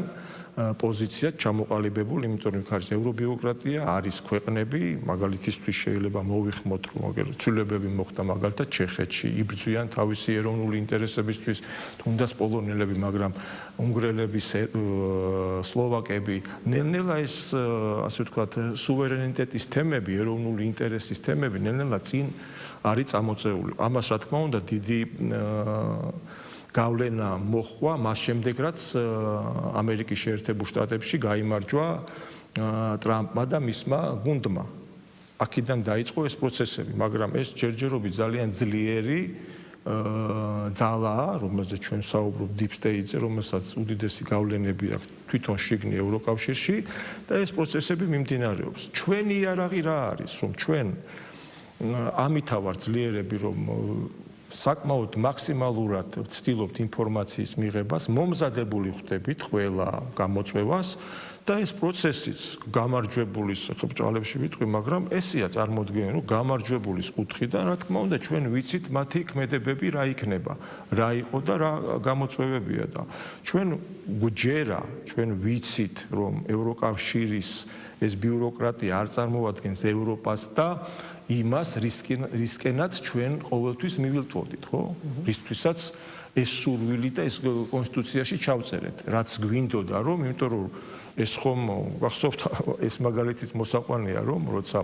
Speaker 2: პოზიციად ჩამოყალიბებული, იმიტომ რომ ხარ ევრობიუროკრატია, არის ქვეყნები, მაგალითისთვის შეიძლება მოვიხმოთ, რომ ცვლილებები მოხდა მაგალითად ჩეხეთში, იბრძვიან თავისი ეროვნული ინტერესებისთვის, თუნდაც პოლონელები, მაგრამ უნგრელები, სლოვაკები, ნელ-ნელა ეს, ასე ვთქვათ, სუვერენიტეტის თემები, ეროვნული ინტერესის თემები, ნელ-ნელა წინ არის წამოწეული. ამას რა თქმა უნდა, დიდი გავლენა მოხდა მას შემდეგ, რაც ამერიკის შეერთებულ შტატებში გაიმარჯვა ტრამპმა და მისმა გუნდმა. აქედან დაიწყო ეს პროცესები, მაგრამ ეს ჯერჯერობით ძალიან ძლიერი ძალაა, რომელზეც ჩვენ საუბრობ Deep State-ზე, რომელსაც უდიდესი გავლენები აქვს თვითონ შიგნით ევროკავშირში და ეს პროცესები მიმდინარეობს. ჩვენი იარაღი რა არის, რომ ჩვენ ამითა ვარ ძლიერები, რომ საკმაოდ მაქსიმალურად ვცდილობთ ინფორმაციის მიღებას, მომზადებული ხვდებით ყველა გამოწვევას და ეს პროცესიც გამარჯვებულის ხებჭალებში ვიტყვი, მაგრამ ესეა წარმოუდგენელი, რომ გამარჯვებულის კუთხიდან, რა თქმა უნდა, ჩვენ ვიცით მათი ქმედებები რა იქნება, რა იყო და რა გამოწვევებია და ჩვენ გვჯერა, ჩვენ ვიცით, რომ ევროკავშირის ეს ბიუროკრატია არ წარმოადგენს ევროპას და იმას რისკენაც ჩვენ ყოველთვის მივილთვოდით, ხო? რისთვისაც ეს სურვილი და ეს კონსტიტუციაში ჩავწერეთ, რაც გვინდოდა, რომ, იმიტომ რომ ეს ხომ გახსოვთ, ეს მაგალითიც მოსაყვანია, რომ როცა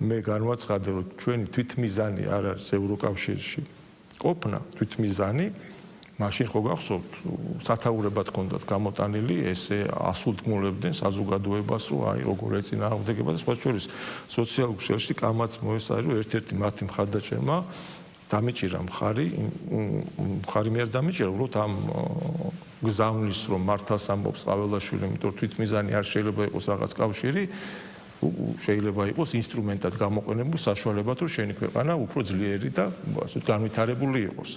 Speaker 2: მე განვაცხადე, რომ ჩვენი თვითმიზანი არ არის ევროკავშირში ყოფნა, თვითმიზანი, მაშინ ხო გახსოვთ, სათაურებად ჰქონდათ გამოტანილი, ესე ასულთმოლებდნენ საზოგადოებას, რომ აი როგორ ეწინააღმდეგება და სხვა შორის სოციალურ ქსელში კამაც მოესწარი, რომ ერთ-ერთი მათი მხარდაჭერა დამიჭირა მხარი მიერ დამიჭირა, უბრალოდ ამ გზავნის რომ მართალს ამბობს ყაველაშვილი, იმიტომ რომ თვითმიზანი არ შეიძლება იყოს რაღაც კავშირი, შეიძლება იყოს ინსტრუმენტად გამოყენებულ საშუალებად, რომ შენი ქვეყანა უფრო ძლიერი და ასე განვითარებული იყოს.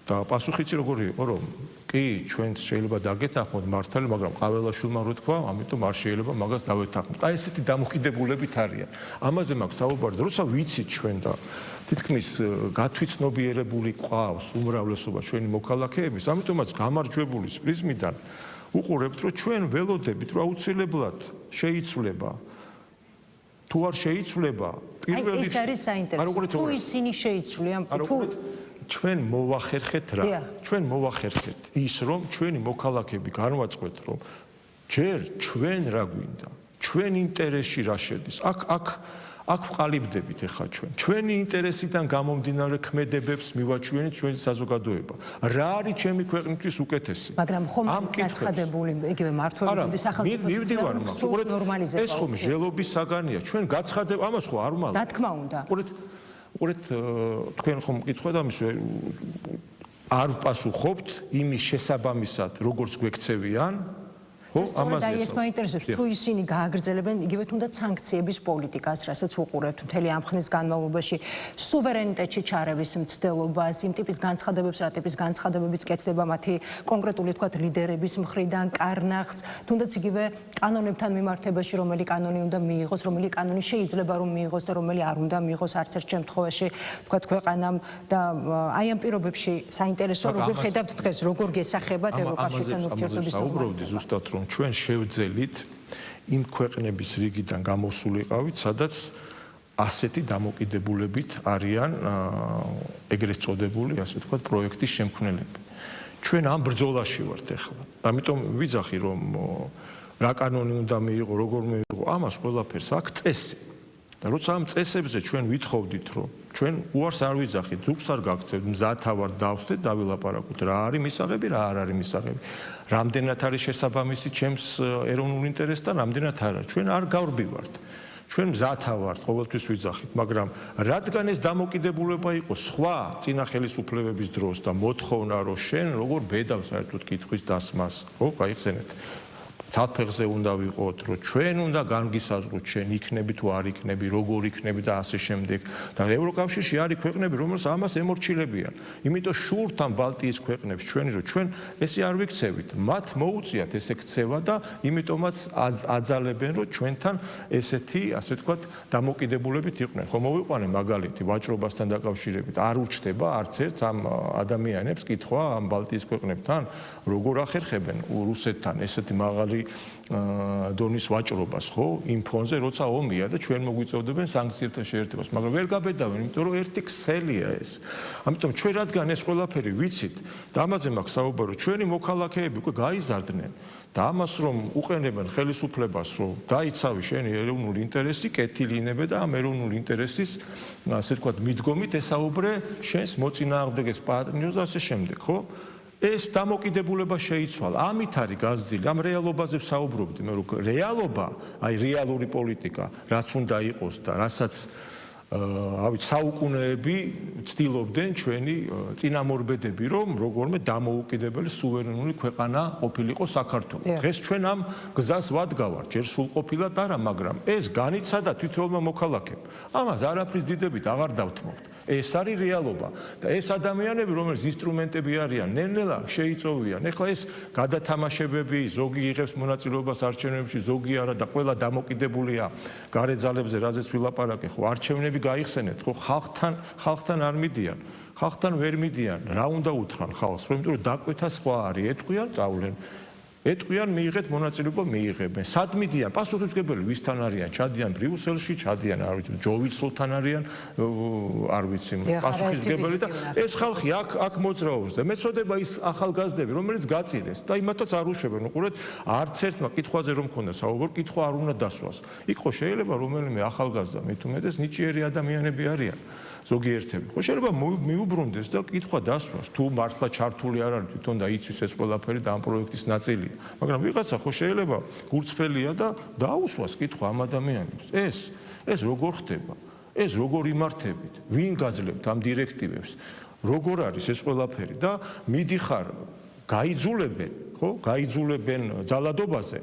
Speaker 2: და პასუხიც როგორი იყო, რომ კი, ჩვენც შეიძლება დაგეთანხმოთ მართალი, მაგრამ ყაველაშვილმა რო თქვა, ამიტომ არ შეიძლება მაგას დავეთანხმოთ. აი ესეთი დამოკიდებულებით არიან. ამაზე მაქვს საუბარი, როცა ვიცით ჩვენ და თითქმის გათვითცნობიერებული ყავს უმრავლესობა ჩვენი მოქალაქეების, ამიტომაც გამარჯვებულის პრიზმიდან უყურებთ, რომ ჩვენ ველოდებით, რომ აუცილებლად შეიცვლება. თუ არ შეიცვლება, პირველ
Speaker 1: რიგში ეს არის საინტერესო. თუ ისინი შეიცვლიან, თუ
Speaker 2: ჩვენ მოვახერხეთ რა? ჩვენ მოვახერხეთ ის, რომ ჩვენი მოქალაქეები განვაწყვეთ, რომ ჯერ ჩვენ რა გვინდა, ჩვენ ინტერესში რა შედის. აქ ვყალიბდებით ახლა ჩვენ. ჩვენი ინტერესიდან გამომდინარე ქმედებებს მივაჩვენეთ ჩვენი საზოგადოება. რა არის ჩემი ქვეყნისთვის უკეთესი?
Speaker 1: მაგრამ ხომ არის გაცხადებული იგივე მართველობები სახელმწიფოს ნორმალიზება.
Speaker 2: ეს ხომ ჟელობის საგანია. ჩვენ გაცხადება, ამას ხო არ ვმალავთ.
Speaker 1: რა თქმა უნდა.
Speaker 2: უყურეთ, თქვენ ხომ მკითხავთ ამის არ ვპასუხობთ იმის შესაბამისად, როგორც გვექცევიან, ხო?
Speaker 1: ამაზე ეს მაინტერესებს, თუ ისინი გააგრძელებენ იგივე თუნდაც სანქციების პოლიტიკას, რასაც უყურებთ მთელი ამ ხნის განმავლობაში, სუვერენიტეტში ჩარევის მცდელობას, იმ ტიპის განცხადებებს, რა ტიპის განცხადებებიც კეთდება მათი კონკრეტული თქვათ ლიდერების მხრიდან, კარნახს, თუნდაც იგივე კანონებთან მიმართებაში, რომელი კანონი უნდა მიიღოს, რომელი კანონი შეიძლება რომ მიიღოს და რომელი არ უნდა მიიღოს არც ერთ შემთხვევაში, თქვათ ქვეყანამ და აი ამ პირობებში საინტერესო როგორ ხედავთ დღეს, როგორ გესახებათ ევროკავშირთან ურთიერთობის
Speaker 2: ნორმალიზება? ჩვენ შევძელით იმ ქვეყნების რიგიდან გამოსულიყავით, სადაც ასეთი დამოკიდებულებით არიან ეგრეთ წოდებული, ასე ვთქვათ, პროექტის შემქმნელები. ჩვენ ამ ბრძოლაში ვართ ახლა. ამიტომ ვიძახი, რომ რა კანონი უნდა მიიღო, როგორ მიიღო, ამას ყველაფერს აქვს წესი. და როცა ამ წესებზე ჩვენ ვითხოვდით, რომ ჩვენ უარს არ ვიძახით, ზუგს არ გაგწევთ, მზათა ვარ დავსვეთ, დავილაპარაკოთ, რა არის მისაღები, რა არ არის მისაღები. რამდენად არის შესაბამისი ჩემს ეროვნულ ინტერესთან, რამდენად არა. ჩვენ არ გავრბივართ. ჩვენ მზათა ვართ, ყოველთვის ვიძახით, მაგრამ რადგან ეს დამოკიდებულება იყო სხვა წინა ხელისუფლებების დროს და მოთხოვნა, რომ შენ როგორ ბედავს საერთოდ კითხვის დასმას, ხო, გაიხსენეთ. ცალფეხზე უნდა ვიყოთ, რომ ჩვენ უნდა განგისაზღვროთ, ჩვენ იქნები თუ არ იქნები, როგორ იქნები და ასე შემდეგ. და ევროკავშირში არის ქვეყნები, რომელსაც ამას ემორჩილებიან. იმიტომ შურთ ამ ბალტიის ქვეყნებს ჩვენი, რომ ჩვენ ესე არ ვიქცევით. მათ მოუწიათ ესე ქცევა და იმიტომაც აძალებენ, რომ ჩვენთან ესეთი, ასე ვთქვათ, დამოკიდებულებით იყვნენ. ხო მოვიყვანე მაგალითი ვაჭრობასთან დაკავშირებით. არ ურჩდება არც ერთს ამ ადამიანებს კითხვა ამ ბალტიის ქვეყნებთან, როგორ ახერხებენ რუსეთთან ესეთი მაღალი დონის ვაჭრობას, ხო? იმ ფონზე, როცა ომია და ჩვენ მოგვიწევდებენ სანქციებთან შეერთებას, მაგრამ ვერ გაბედავენ, იმიტომ რომ ერთი ქსელია ეს. ამიტომ ჩვენ რადგან ეს ყველაფერი ვიცით და ამაზე მაქვს საუბარი, ჩვენი მოქალაქეები უკვე გაიზარდნენ და ამას რომ უყენებენ ხელისუფლებას, რომ დაიცავი შენი ეროვნული ინტერესი, კეთილინებე და ამ ეროვნული ინტერესის, ასე ვთქვათ, მიდგომით ესაუბრე შენს მოწინააღმდეგეს პარტნიორს და ასე შემდეგ, ხო? ეს დამოკიდებულება შეიცვალა. ამით არის გაზრდილი. ამ რეალობაზე ვსაუბრობდი, მე რომ რეალობა, აი რეალური პოლიტიკა, რაც უნდა იყოს და რასაც საუკუნეები ცდილობდნენ ჩვენი წინამორბედები, რომ როგორმე დამოუკიდებელი სუვერენული ქვეყანა ყოფილიყო საქართველო. დღეს ჩვენ ამ გზას ვადგავართ, ჯერ სრულყოფილად არა, მაგრამ ეს განიცადა თითოეულმა მოქალაქემ. ამას არაფრის დიდებით აღარ დავთმობთ. ეს არის რეალობა და ეს ადამიანები, რომელის ინსტრუმენტები არიან, ნელ-ნელა შეიწოვიან. ეხლა ეს გადათამაშებები, ზოგი იღებს მონაწილეობას არჩევნებში, ზოგი არა და ყველა დამოკიდებულია გარე ძალებზე, რაზეც ვილაპარაკე, ხო, არჩევნები გაიხსენეთ, ხო, ხალხთან არ მიდიან. ხალხთან ვერ მიდიან. რა უნდა უთხრან ხალხს, რომ იმიტომ რომ დაკვეთა სხვა არის, ეტყვიან, წავლენ. ეტყვიან, მიიღეთ მონაწილეობა, მიიღებენ. სად მიდიან? პასუხისმგებელი ვისთან არიან? ჩადიან ბრიუსელში, ჩადიან, არ ვიცი, ჯოვიცლთან არიან, არ ვიცი, პასუხისმგებელი და ეს ხალხი აქ მოძრაობს და მეწოდება ის ახალგაზრდები, რომელიც გაწირეს და იმათაც არ უშვებენ. უყურეთ, არც ერთმა კითხვაზე რომ მქონდა საუბარი, კითხვა არ უნდა დასვას. იქ ხო შეიძლება რომელიმე ახალგაზრდა, მე თუ მეტეს ნიჭიერი ადამიანები არიან. ზოგიერთები. ხო შეიძლება მიუბრუნდეს და კითხვა დასვას, თუ მართლა ჩართული არ არის თვითონ და იცის ეს ყველაფერი და ამ პროექტის ნაწილია. მაგრამ ვიღაცა ხო შეიძლება გულწრფელია და დაუსვას კითხვა ამ ადამიანებს. ეს როგორ ხდება? ეს როგორ იმართებით? ვინ გაძლევთ ამ დირექტივებს? როგორ არის ეს ყველაფერი და მიდიხარ გაიძულებენ, ხო? გაიძულებენ ძალადობაზე,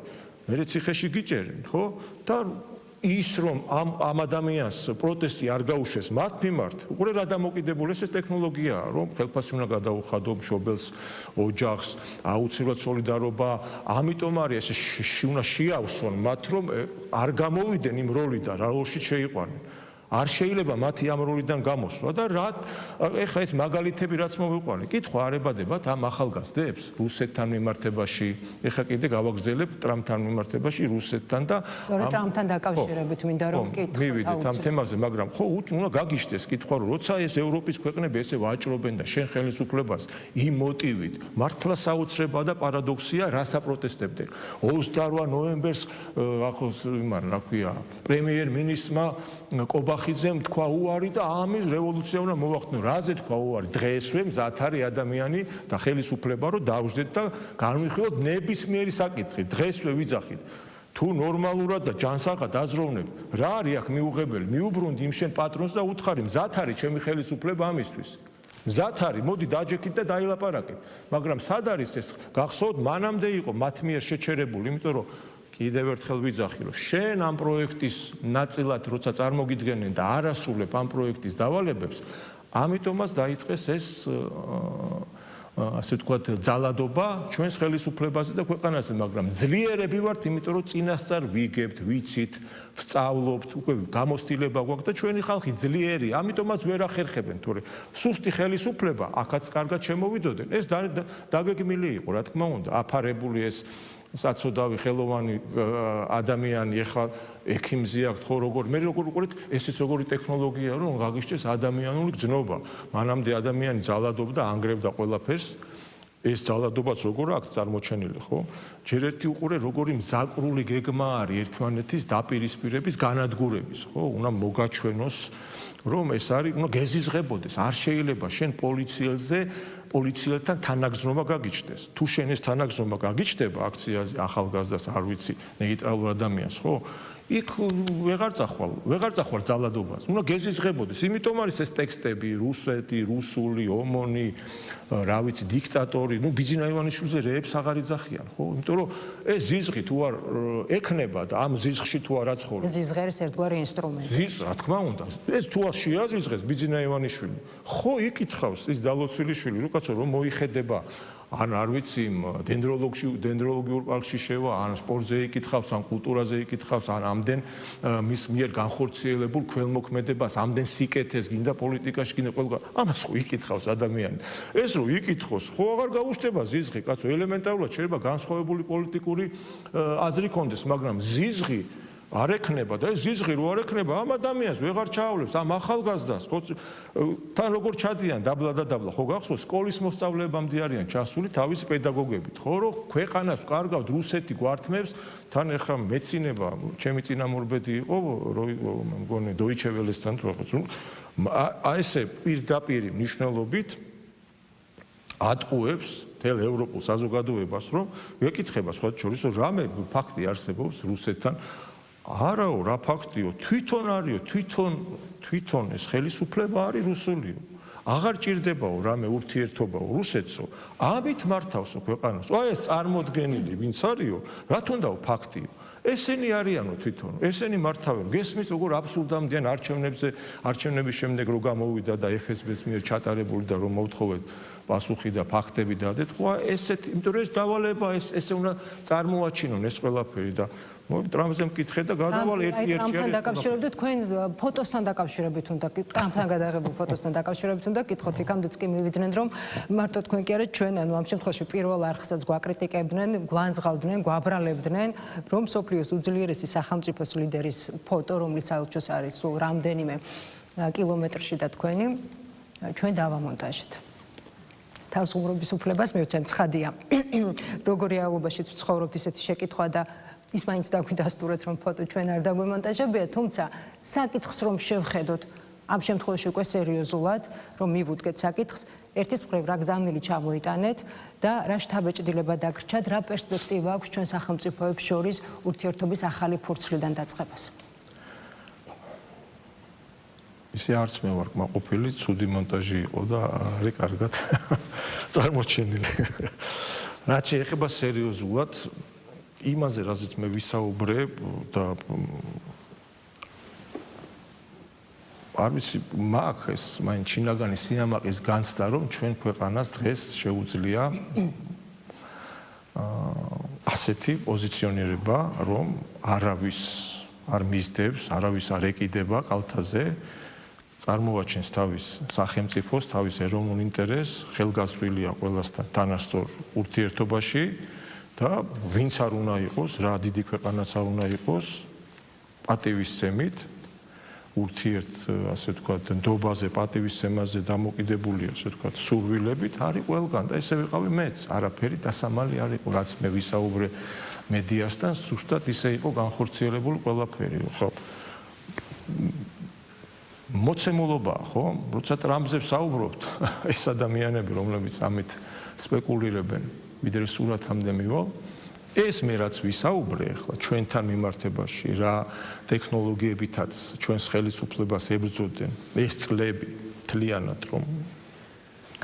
Speaker 2: მერე ციხეში გიჭერენ, ხო? და ის რომ ამ ადამიანს პროტესტი არ გაუშვეს მათ მიმართ, უყურე რა დამოკიდებული ეს ტექნოლოგიაა, რომ ხელფასი უნდა გადაუხადო მშობელს, ოჯახს, აუცილებლად სოლიდარობა, ამიტომ არის ეს უნდა შეავსონ მათ, რომ არ გამოვიდნენ იმ როლიდან, რა როლში შეიყვანენ. არ შეიძლება მათი ამ როლიდან გამოსვლა და რა ეხლა ეს მაგალითები რაც მოვიყვანე, კითხვა არ ებადებათ ამ ახალგაზრდებს რუსეთთან მიმართებაში, ეხლა კიდე გავაგზავნებ ტრამპთან მიმართებაში რუსეთთან და
Speaker 1: სწორედ ტრამპთან დაკავშირებით მინდა რომ კითხოთ
Speaker 2: მივიდეთ ამ თემაზე, მაგრამ ხო უნდა გაგიშდეს კითხვა, რომ როცა ეს ევროპის ქვეყნები ესე ვაჭრობენ და შენ ხელისუფლებას იმ მოტივით, მართლა საოცრებაა და პარადოქსია, რას აპროტესტებდნენ. 28 ნოემბერს ახოს იმან რა ქვია, პრემიერ-მინისტრმა კობახიძემ თქვა უარი და ამის რევოლუცია უნდა მოვახდინო. რაზე თქვა უარი? დღესვე მზად არის ადამიანი და ხელისუფლება რომ დავждეთ და განვიხილოთ ნებისმიერი საკითხი. დღესვე ვიძახით. თუ ნორმალურად და ჯანსაღად აზროვნებ, რა არის აქ მიუღებელი? მიუბრუნდი იმ შენ პატრონს და უთხარი, მზად არის ჩემი ხელისუფლება ამისთვის. მზად არის, მოდი დაჯექით და დაილაპარაკეთ. მაგრამ სად არის ეს? გახსოვთ, მანამდე იყო მათ მიერ შეჩერებული, იმიტომ რომ კიდევ ერთხელ ვიძახი, რომ შენ ამ პროექტის ნაწილად როცა წარმოგიდგენენ და არასრულებ ამ პროექტის დავალებებს, ამიტომაც დაიწყეს ეს ასე ვთქვათ ძალადობა ჩვენს ხელისუფლებაზე და ქვეყანაზე, მაგრამ ძლიერები ვართ, იმიტომ რომ წინასწარ ვიგებთ, ვიცით, ვსწავლობთ, უკვე გამოცდილება გვაქვს და ჩვენი ხალხი ძლიერი, ამიტომაც ვერ ახერხებენ, თორე სუსტი ხელისუფლება აქაც კარგად შემოვიდოდნენ. ეს დაგეგმილი იყო, რა თქმა უნდა, აფარებული ეს საწოდავი ხელოვანი ადამიანი ეხლა ექიმზე აქვს ხო როგორ მე როგორ უყურეთ ესეც როგორი ტექნოლოგია რომ გაგიშჩეს ადამიანური გზნობა მანამდე ადამიანი ძალადობდა ანგრევდა ყველაფერს ეს ძალადობაც როგორ აქვს წარმოჩენილი ხო ჯერ ერთი უყურე როგორი მზაკრული გეგმა არის ერთმანეთის დაპირისპირების განადგურების ხო უნდა მოგაჩვენოს რომ ეს არის უნდა გეზიზღებოდეს არ შეიძლება შენ პოლიციელთან თანაგზნობა გაგიჩნდეს. თუ შენ ეს თანაგზნობა გაგიჩნდება აქციაზე ახალგაზრდას არ ვიცი, ნეიტრალურ ადამიანს, ხო? იქ ვეღარ წახვალ ძალადობას. უნდა გეზიზღებოდეს. იმიტომ არის ეს ტექსტები რუსეთი, რუსული, ომონი, რა ვიცი, დიქტატორი, ბიძინა ივანიშვილზე რეებს აღარ იძახიან, ხო? იმიტომ რომ ეს ზიზღი თუ არ ექნება და ამ ზიზღში თუ არ აცხოვრებს.
Speaker 1: ზიზღერის ერთგვარი ინსტრუმენტი.
Speaker 2: რა თქმა უნდა. ეს თუ არ შეაზიზღეს ბიძინა ივანიშვილი, ხო იკითხავს ის დალოცვილიშვილი, რუკაცო რომ მოიხედება ან არ ვიცი დენდროლოგიურ პარკში შევა, ან სპორტზე იკითხავს, ან კულტურაზე იკითხავს, ან ამდენ მის მიერ განხორციელებულ ქველმოქმედებას, ამდენ სიკეთეს, გინდა პოლიტიკაში, გინდა ყველგან, ამას ხო იკითხავს ადამიანი. ეს რო იკითხოს, ხო აღარ გაუშვება ზიზღი, კაცო, ელემენტარულად შეიძლება განსხვავებული პოლიტიკური აზრი კონდეს, მაგრამ ზიზღი არ ექნება და ეს ზიზღი რო არ ექნება ამ ადამიანს ვეღარ ჩაავლებს ამ ახალგაზრდას ხო თან როგორ ჩადიან დაბლა და დაბლა ხო გახსოვს სკოლის მოსწავლეებამდე არიან ჩასული თავის პედაგოგებით ხო რომ ქვეყანას კარგავთ რუსეთი გვართმევს თან ახლა მეცინება ჩემი წინამორბედი იყო მგონი დოიჩე ველესთან თუ რაღაც აი ესე პირდაპირი მნიშვნელობით ატყუებს თელ ევროპულ საზოგადოებას რომ ვეკითხება სხვა შორის რომ რამე ფაქტი არსებობს რუსეთთან არაო რა ფაქტიო თვითონ არისო თვითონ ეს ხელისუფლება არის რუსულიო აღარ ჭირდებაო რამე ურთიერთობაო რუსეთსო ამით მართავსო ქვეყანას აი ეს წარმოდგენილი ვინც არისო რა თუნდაო ფაქტიო ესენი არიანო თვითონ ესენი მართავენ გესმის როგორ აბსურდამდიან არჩევნების შემდეგ რო გამოვიდა და FSB-ს მიერ ჩატარებული და რომ მოთხოვეთ პასუხი და ფაქტები დაადეთყვა ესეთ იმიტომ რომ ეს დავალება ესე უნდა წარმოაჩინონ ეს ყველაფერი და ტრამპზე მკითხე და გადავალ ერთ-ერთი
Speaker 1: ტრამპთან დაკავშირებით თქვენ ფოტოსთან დაკავშირებით უნდა ტრამპთან გადაღებულ ფოტოსთან დაკავშირებით უნდა კითხოთ იქამდეც კი მივიდნენ რომ მარტო თქვენ კი არა ჩვენ ანუ ამ შემთხვევაში პირველ არხსაც გვაკრიტიკებდნენ გვანძღავდნენ გვაბრალებდნენ რომ სოფლიოს უძლიერესი სახელმწიფოს ლიდერის ფოტო რომლის საელჩოს არის სულ რამდენიმე კილომეტრში და თქვენი ჩვენ დავამონტაჟეთ თავს უმრობის უფლებას მივცემ ცხადია როგორ რეალობაში ცხოვრობთ ისეთი შეკითხვა და ის მაინც დაგვიდასტურეთ რომ ფოტო ჩვენ არ დაგვემონტაჟებია თუმცა საკითხს რომ შევხედოთ ამ შემთხვევაში უკვე სერიოზულად რომ მივუდგეთ საკითხს ერთის მხრივ რა გზავნილი ჩამოიტანეთ და რა შთაბეჭდილება დაგრჩათ რა პერსპექტივა აქვს ჩვენ სახელმწიფოებს შორის ურთიერთობის ახალი ფურცლიდან დაწყებას
Speaker 2: ისე არც მე ვარ კმაყოფილი ცუდი მონტაჟი იყო და არის კარგად წარმოჩენილი რაც შეეხება სერიოზულად იმაზე რაზეც მე ვისაუბრე და არ ვიცი მაგ ეს მაინც შინაგანი სიამაყის განცდა რომ ჩვენ ქვეყანას დღეს შეუძლია ასეთი პოზიციონირება რომ არავის არ მისდევს არავის არ ეკიდება კალთაზე წარმოაჩენს თავის სახელმწიფოს თავის ეროვნულ ინტერესს ხელგაზრდილია ყველასთან თანასწორ ურთიერთობაში და ვინც არ უნდა იყოს, რა დიდი ქვეყანაც არ უნდა იყოს, პატივისცემით, ურთიერთ, ასე ვთქვათ, ნდობაზე, პატივისცემაზე დამოკიდებული, ასე ვთქვათ, სურვილებით არის ყველგან და ესე ვიყავი მეც, არაფერი დასამალი არ იყო, რაც მე ვისაუბრე მედიასთან, ზუსტად ისე იყო განხორციელებული ყველაფერი, ხო? მოცემულობაა, ხო? როცა ტრამპზე ვსაუბრობთ, ეს ადამიანები, რომლებიც ამით სპეკულირებენ ვიდრე სურათამდე მივალ ეს მე რაც ვისაუბრე ახლა ჩვენთან მიმართებაში რა ტექნოლოგიებითაც ჩვენს ხელისუფლებას ებრძოდნენ ეს წლები თლიანად რომ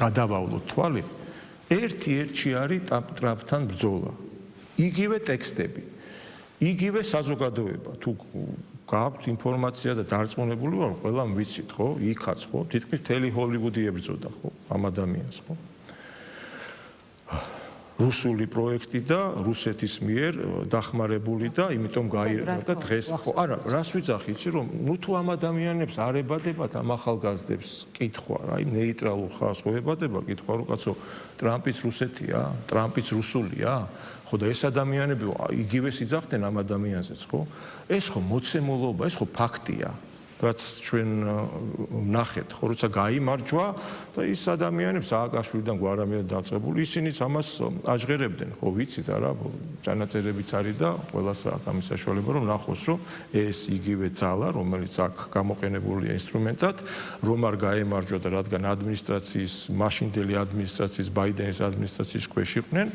Speaker 2: გადავავლოთ თვალი ერთ-ერთი არის ტრამპთან ბრძოლა იგივე ტექსტები იგივე საზოგადოება თუ გაქვთ ინფორმაცია და დარწმუნებული ვარ ყველამ ვიცით ხო იქაც ხო თითქმის მთელი ჰოლივუდი ებრძოდა ხო ამ ადამიანს ხო რუსული პროექტი და რუსეთის მიერ დახმარებული და იმიტომ გაირკვა და დღეს ხო არა რას ვიძახი იცი რომ ნუ თუ ამ ადამიანებს არ ებადებათ ამ ახალგაზრდებს კითხვა აი ნეიტრალურ ხალხს ხო ებადება კითხვა რომ კაცო ტრამპიც რუსეთია ტრამპიც რუსულია ხო და ეს ადამიანები იგივეს იძახდნენ ამ ადამიანზეც ხო ეს ხო მოცემულობა ეს ხო ფაქტია რაც ჩვენ ნახეთ, ხო, როცა გაიმარჯვა და ის ადამიანებს სააკაშვილიდან გვარამია დაწყებული, ისინიც ამას აჟღერებდნენ, ხო, ვიცით არა, ჩანაწერებიც არის და ყველას აქვს ამის საშუალება, რომ ნახოს, რომ ეს იგივე ძალა, რომელიც აქ გამოყენებულია ინსტრუმენტად, რომ არ გაემარჯვა და რადგან ადმინისტრაციის, მაშინდელი ადმინისტრაციის, ბაიდენის ადმინისტრაციის ქვეშ იყვნენ,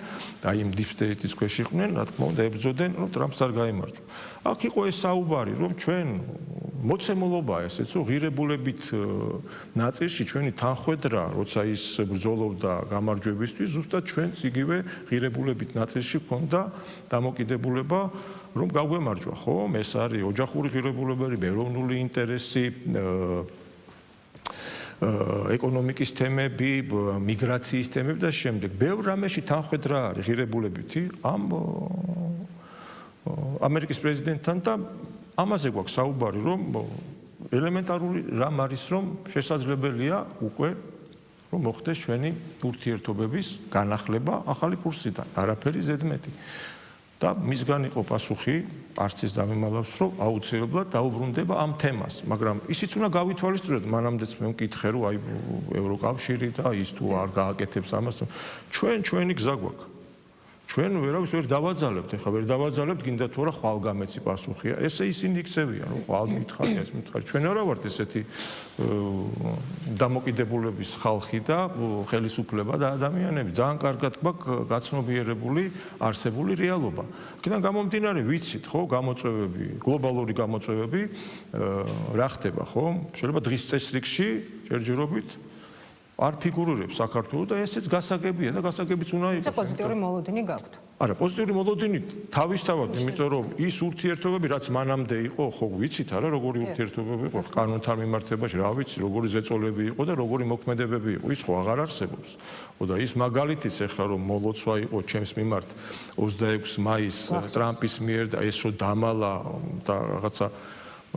Speaker 2: აი იმ deep state-ის ქვეშ იყვნენ, რა თქმა უნდა, ებრძოდნენ, რომ ტრამპს არ გაემარჯვა. აქ იყო ეს საუბარი, რომ ჩვენ მოცემულობაა ესეც, რომ ღირებულებით ნაწილში ჩვენი თანხwebdriver, როცა ის ბრძოლობდა გამარჯვებისთვის, ზუსტად ჩვენც იგივე ღირებულებით ნაწილში ქონდა დამოკიდებულება, რომ გაგვემარჯვა, ხო? ეს არის ოჯახური ღირებულებები, ეროვნული ინტერესი, ეკონომიკის თემები, მიგრაციის თემები და შემდეგ. ბევრ რამეში თანხwebdriver არის ღირებულებითი ამ ამერიკის პრეზიდენტთან და ამაზე გვაქვს საუბარი, რომ ელემენტარული რამ არის, რომ შესაძლებელია უკვე რომ მოხდეს ჩვენი ურთიერთობების განახლება ახალი კურსიდან, არაფერი ზედმეტი. და მისგან იყო პასუხი, არც ის დამიმალავს, რომ აუცილებლად დაუბრუნდება ამ თემას, მაგრამ ისიც უნდა გავითვალისწინოთ, მანამდეც მე მკითხე, რომ აი ევროკავშირი და ის თუ არ გააკეთებს ამას, ჩვენი გზა გვაქვს. ჩვენ ვერავის ვერ დავაძალებთ, ეხლა ვერ დავაძალებთ, გინდა თუ არა ხვალ გამეცი პასუხია. ესე ისინი იქცევიან, რომ ხვალ მითხარია, ეს მითხარი. ჩვენ არა ვართ ესეთი დამოკიდებულების ხალხი და ხელისუფლება და ადამიანები. ძალიან კარგად გვაქვს გაცნობიერებული არსებული რეალობა. აქედან გამომდინარე ვიცით, ხო, გამოწვევები, გლობალური გამოწვევები რა ხდება, ხო? შეიძლება დღის წესრიგში ჯერჯერობით არ ფიგურირებს საქართველოს და ესეც გასაგებია და გასაგებიც უნდა იყოს.
Speaker 1: პოზიტიური მოლოდინი გაქვთ.
Speaker 2: არა, პოზიტიური მოლოდინი თავისთავად, იმიტომ რომ ის ურთიერთობები, რაც მანამდე იყო, ხო ვიცით არა, როგორი ურთიერთობები იყო კანონთან მიმართებაში, რა ვიცი, როგორი ზეწოლები იყო და როგორი მოქმედებები იყო, ის ხო აღარ არსებობს. და ის მაგალითიც ეხლა რომ მოლოცვა იყო ჩემს მიმართ 26 მაისს ტრამპის მიერ და ეს რო დამალა და რაღაცა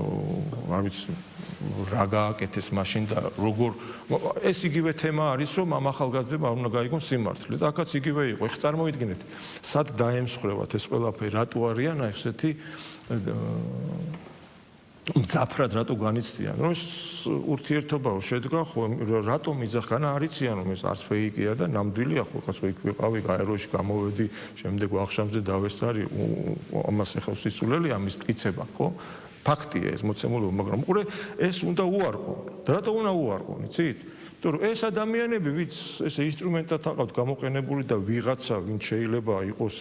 Speaker 2: არ ვიცი რა გააკეთეს მაშინ და როგორ ეს იგივე თემა არის რომ ამ ახალგაზრდებმა არ უნდა გაიგონ სიმართლე და აქაც იგივე იყო. ეხლა წარმოიდგინეთ სად დაემსხვრევათ ეს ყველაფერი, რატო არიან ესეთი მძაფრად რატო განიცდიან, რომ ეს ურთიერთობა შედგა ხო რატომ იძახანა არიციან რომ ეს არც ფეიკია და ნამდვილია ხო კაცო იქ ვიყავი გაეროში გამოვედი შემდეგ ვახშამზე დავესწარი ამას ეხავს სიცულელი ამის მტკიცება ხო ფაქტია ეს მოცემულობა, მაგრამ უყურე ეს უნდა უარყო. და რატო უნდა უარყო, იცით? იმიტომ რომ ეს ადამიანები, ვინც ესე ინსტრუმენტად აყავთ გამოყენებული და ვიღაცა, ვინც შეიძლება იყოს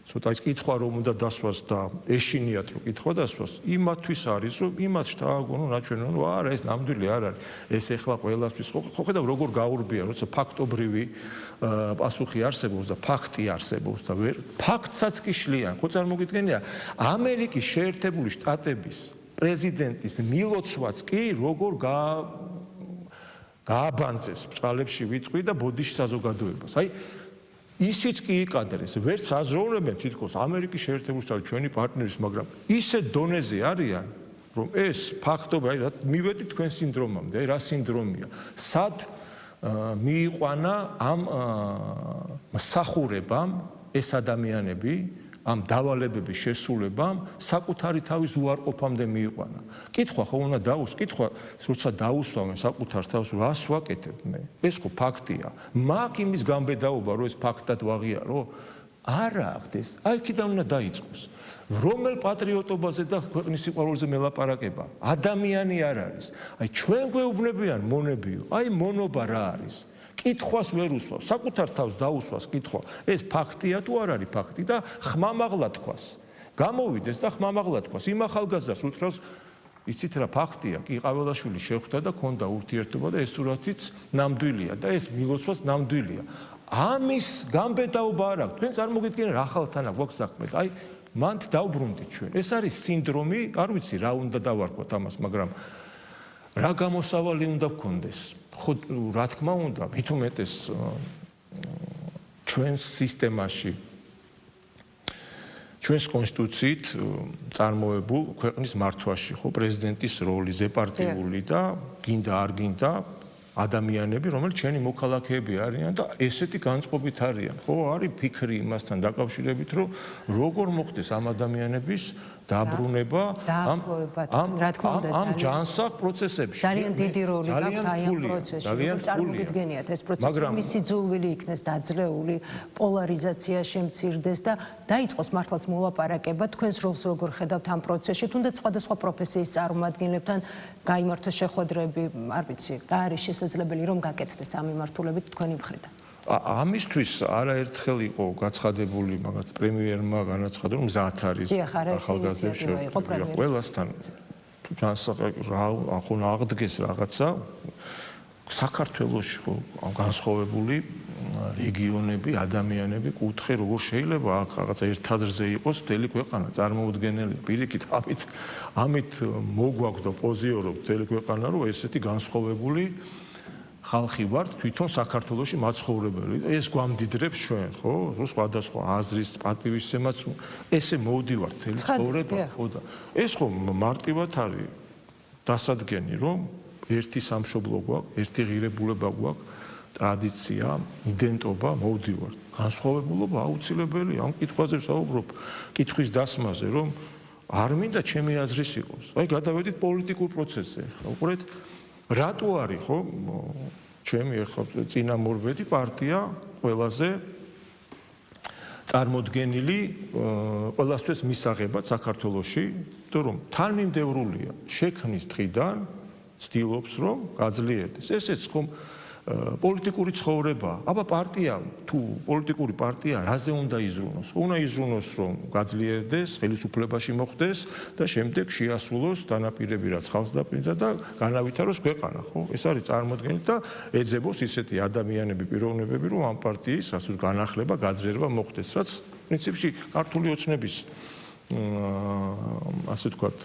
Speaker 2: ცოტა ის კითხვა რომ უნდა დასვას და ეშინიათ რომ კითხვა დასვას, იმათვის არის რომ იმას შთააგონო ნაჩვენო, რომ არა ეს ნამდვილი არ არის. ეს ეხლა ყველასთვის ხო ხედავ როგორ გაურბია, როცა ფაქტობრივი პასუხი არსებობს და ფაქტი არსებობს და ვერ ფაქტსაც კი შლიან. ხო წარმოგიდგენია, ამერიკის შეერთებული შტატების პრეზიდენტის მილოცვაც კი როგორ გააბანძეს ბჭყალებში ვიტყვი და ბოდიში საზოგადოებას. აი ისიც კი იკადრეს, ვერც აზროვნებენ თითქოს ამერიკის შეერთებული შტატები ჩვენი პარტნიორის, მაგრამ ისე დონეზე არიან, რომ ეს ფაქტობა, აი მივედი თქვენ სინდრომამდე, აი რა სინდრომია. სად მიიყვანა ამ მსახურებამ ეს ადამიანები ამ დავალებების შესრულებამ საკუთარი თავის უარყოფამდე მიიყვანა. კითხვა ხო უნდა დაუსვა, კითხვა როცა დაუსვამენ საკუთარ თავს, რას ვაკეთებ მე? ეს ხო ფაქტია. მაგ იმის გამბედაობა, რომ ეს ფაქტად ვაღიარო, არა აქვს ეს. აი იქიდან უნდა დაიწყოს. რომელ პატრიოტობაზე და ქვეყნის სიყვარულზე მელაპარაკება? ადამიანი არ არის. აი ჩვენ გვეუბნებიან მონებიო. აი მონობა რა არის? კითხვას ვერ უსვავს, საკუთარ თავს დაუსვას კითხვა, ეს ფაქტია თუ არ არის ფაქტი და ხმამაღლა თქვას. გამოვიდეს და ხმამაღლა თქვას. იმ ახალგაზრდას უთხრავს, იცით რა ფაქტია, კი ყაველაშვილი შეხვდა და ქონდა ურთიერთობა და ეს სურათიც ნამდვილია და ეს მილოცვაც ნამდვილია. ამის გამბედაობა არ აქვს. თქვენ წარმოგიდგენთ რა ხალხთან გვაქვს საქმე. აი მანდ დავბრუნდით ჩვენ. ეს არის სინდრომი, არ ვიცი რა უნდა დავარქვათ ამას, მაგრამ რა გამოსავალი უნდა გქონდეს? ხო რა თქმა უნდა, მით უმეტეს ჩვენს სისტემაში, ჩვენს კონსტიტუციით წარმოებულ ქვეყნის მართვაში, ხო პრეზიდენტის როლი ზეპარტიული და გინდა არ გინდა ადამიანები, რომელიც ჩვენი მოქალაქეები არიან და ესეთი განწყობით არიან. ხო არის ფიქრი იმასთან დაკავშირებით, რომ როგორ მოხდეს ამ ადამიანების დაბრუნება ამ ჯანსაღ პროცესებში.
Speaker 1: ძალიან დიდი როლი გაქვთ აი ამ პროცესში. როგორ წარმოგიდგენიათ ეს პროცესი, რომ მისი ძულვილი იქნეს დაძლეული, პოლარიზაცია შემცირდეს და დაიწყოს მართლაც მოლაპარაკება, თქვენს როლს როგორ ხედავთ ამ პროცესში, თუნდაც სხვადასხვა პროფესიის წარმომადგენლებთან გაიმართოს შეხვედრები, არ ვიცი, რა არის შესაძლებელი რომ გაკეთდეს ამ მიმართულებით თქვენი მხრიდან?
Speaker 2: ამისთვის არაერთხელ იყო გაცხადებული, მაგათ პრემიერმა განაცხადა, რომ მზად არის ახალგაზრდებს ყველასთან თუ აღდგეს რაღაცა საქართველოში განსხვავებული რეგიონები, ადამიანები კუთხე როგორ შეიძლება აქ რაღაცა ერთ აზრზე იყოს მთელი ქვეყანა წარმოუდგენელი. პირიქით ამით მოგვაქვს და პოზიორობთ მთელი ქვეყანა, რომ ესეთი განსხვავებული ხალხი ვართ თვითონ საქართველოში მაცხოვრებელი. ეს გვამდიდრებს ჩვენ, ხო? სხვადასხვა აზრის პატივისცემაც ესე მოვდივართ მთელი ცხოვრება, ხო და ეს ხო მარტივად არის დასადგენი, რომ ერთი სამშობლო გვაქვს, ერთი ღირებულება გვაქვს, ტრადიცია, იდენტობა მოვდივართ. განსხვავებულობა აუცილებელი, ამ კითხვაზე ვსაუბრობ, კითხვის დასმაზე, რომ არ მინდა ჩემი აზრის იყოს. აი გადავედით პოლიტიკურ პროცესზე, ხო? უყურეთ, რატო არის, ხო? ჩემი ახლა წინამორბედი პარტია ყველაზე წარმოდგენილი ყველასთვის მისაღებად საქართველოში, იმიტომ რომ თანმიმდევრულია შექმნის დღიდან ცდილობს რომ გაძლიერდეს. ესეც ხომ პოლიტიკური ცხოვრება. აბა პარტია თუ პოლიტიკური პარტია რაზე უნდა იზრუნოს? უნდა იზრუნოს რომ გაძლიერდეს, ხელისუფლებაში მოხვდეს და შემდეგ შეასრულოს დანაპირები რაც ხალხს დაპირდა და განავითაროს ქვეყანა, ხო? ეს არის წარმოდგენილი და ეძებოს ისეთი ადამიანები, პიროვნებები, რომ ამ პარტიის ასე განახლება, გაძლიერება მოხდეს, რაც პრინციპში ქართული ოცნების ასე ვთქვათ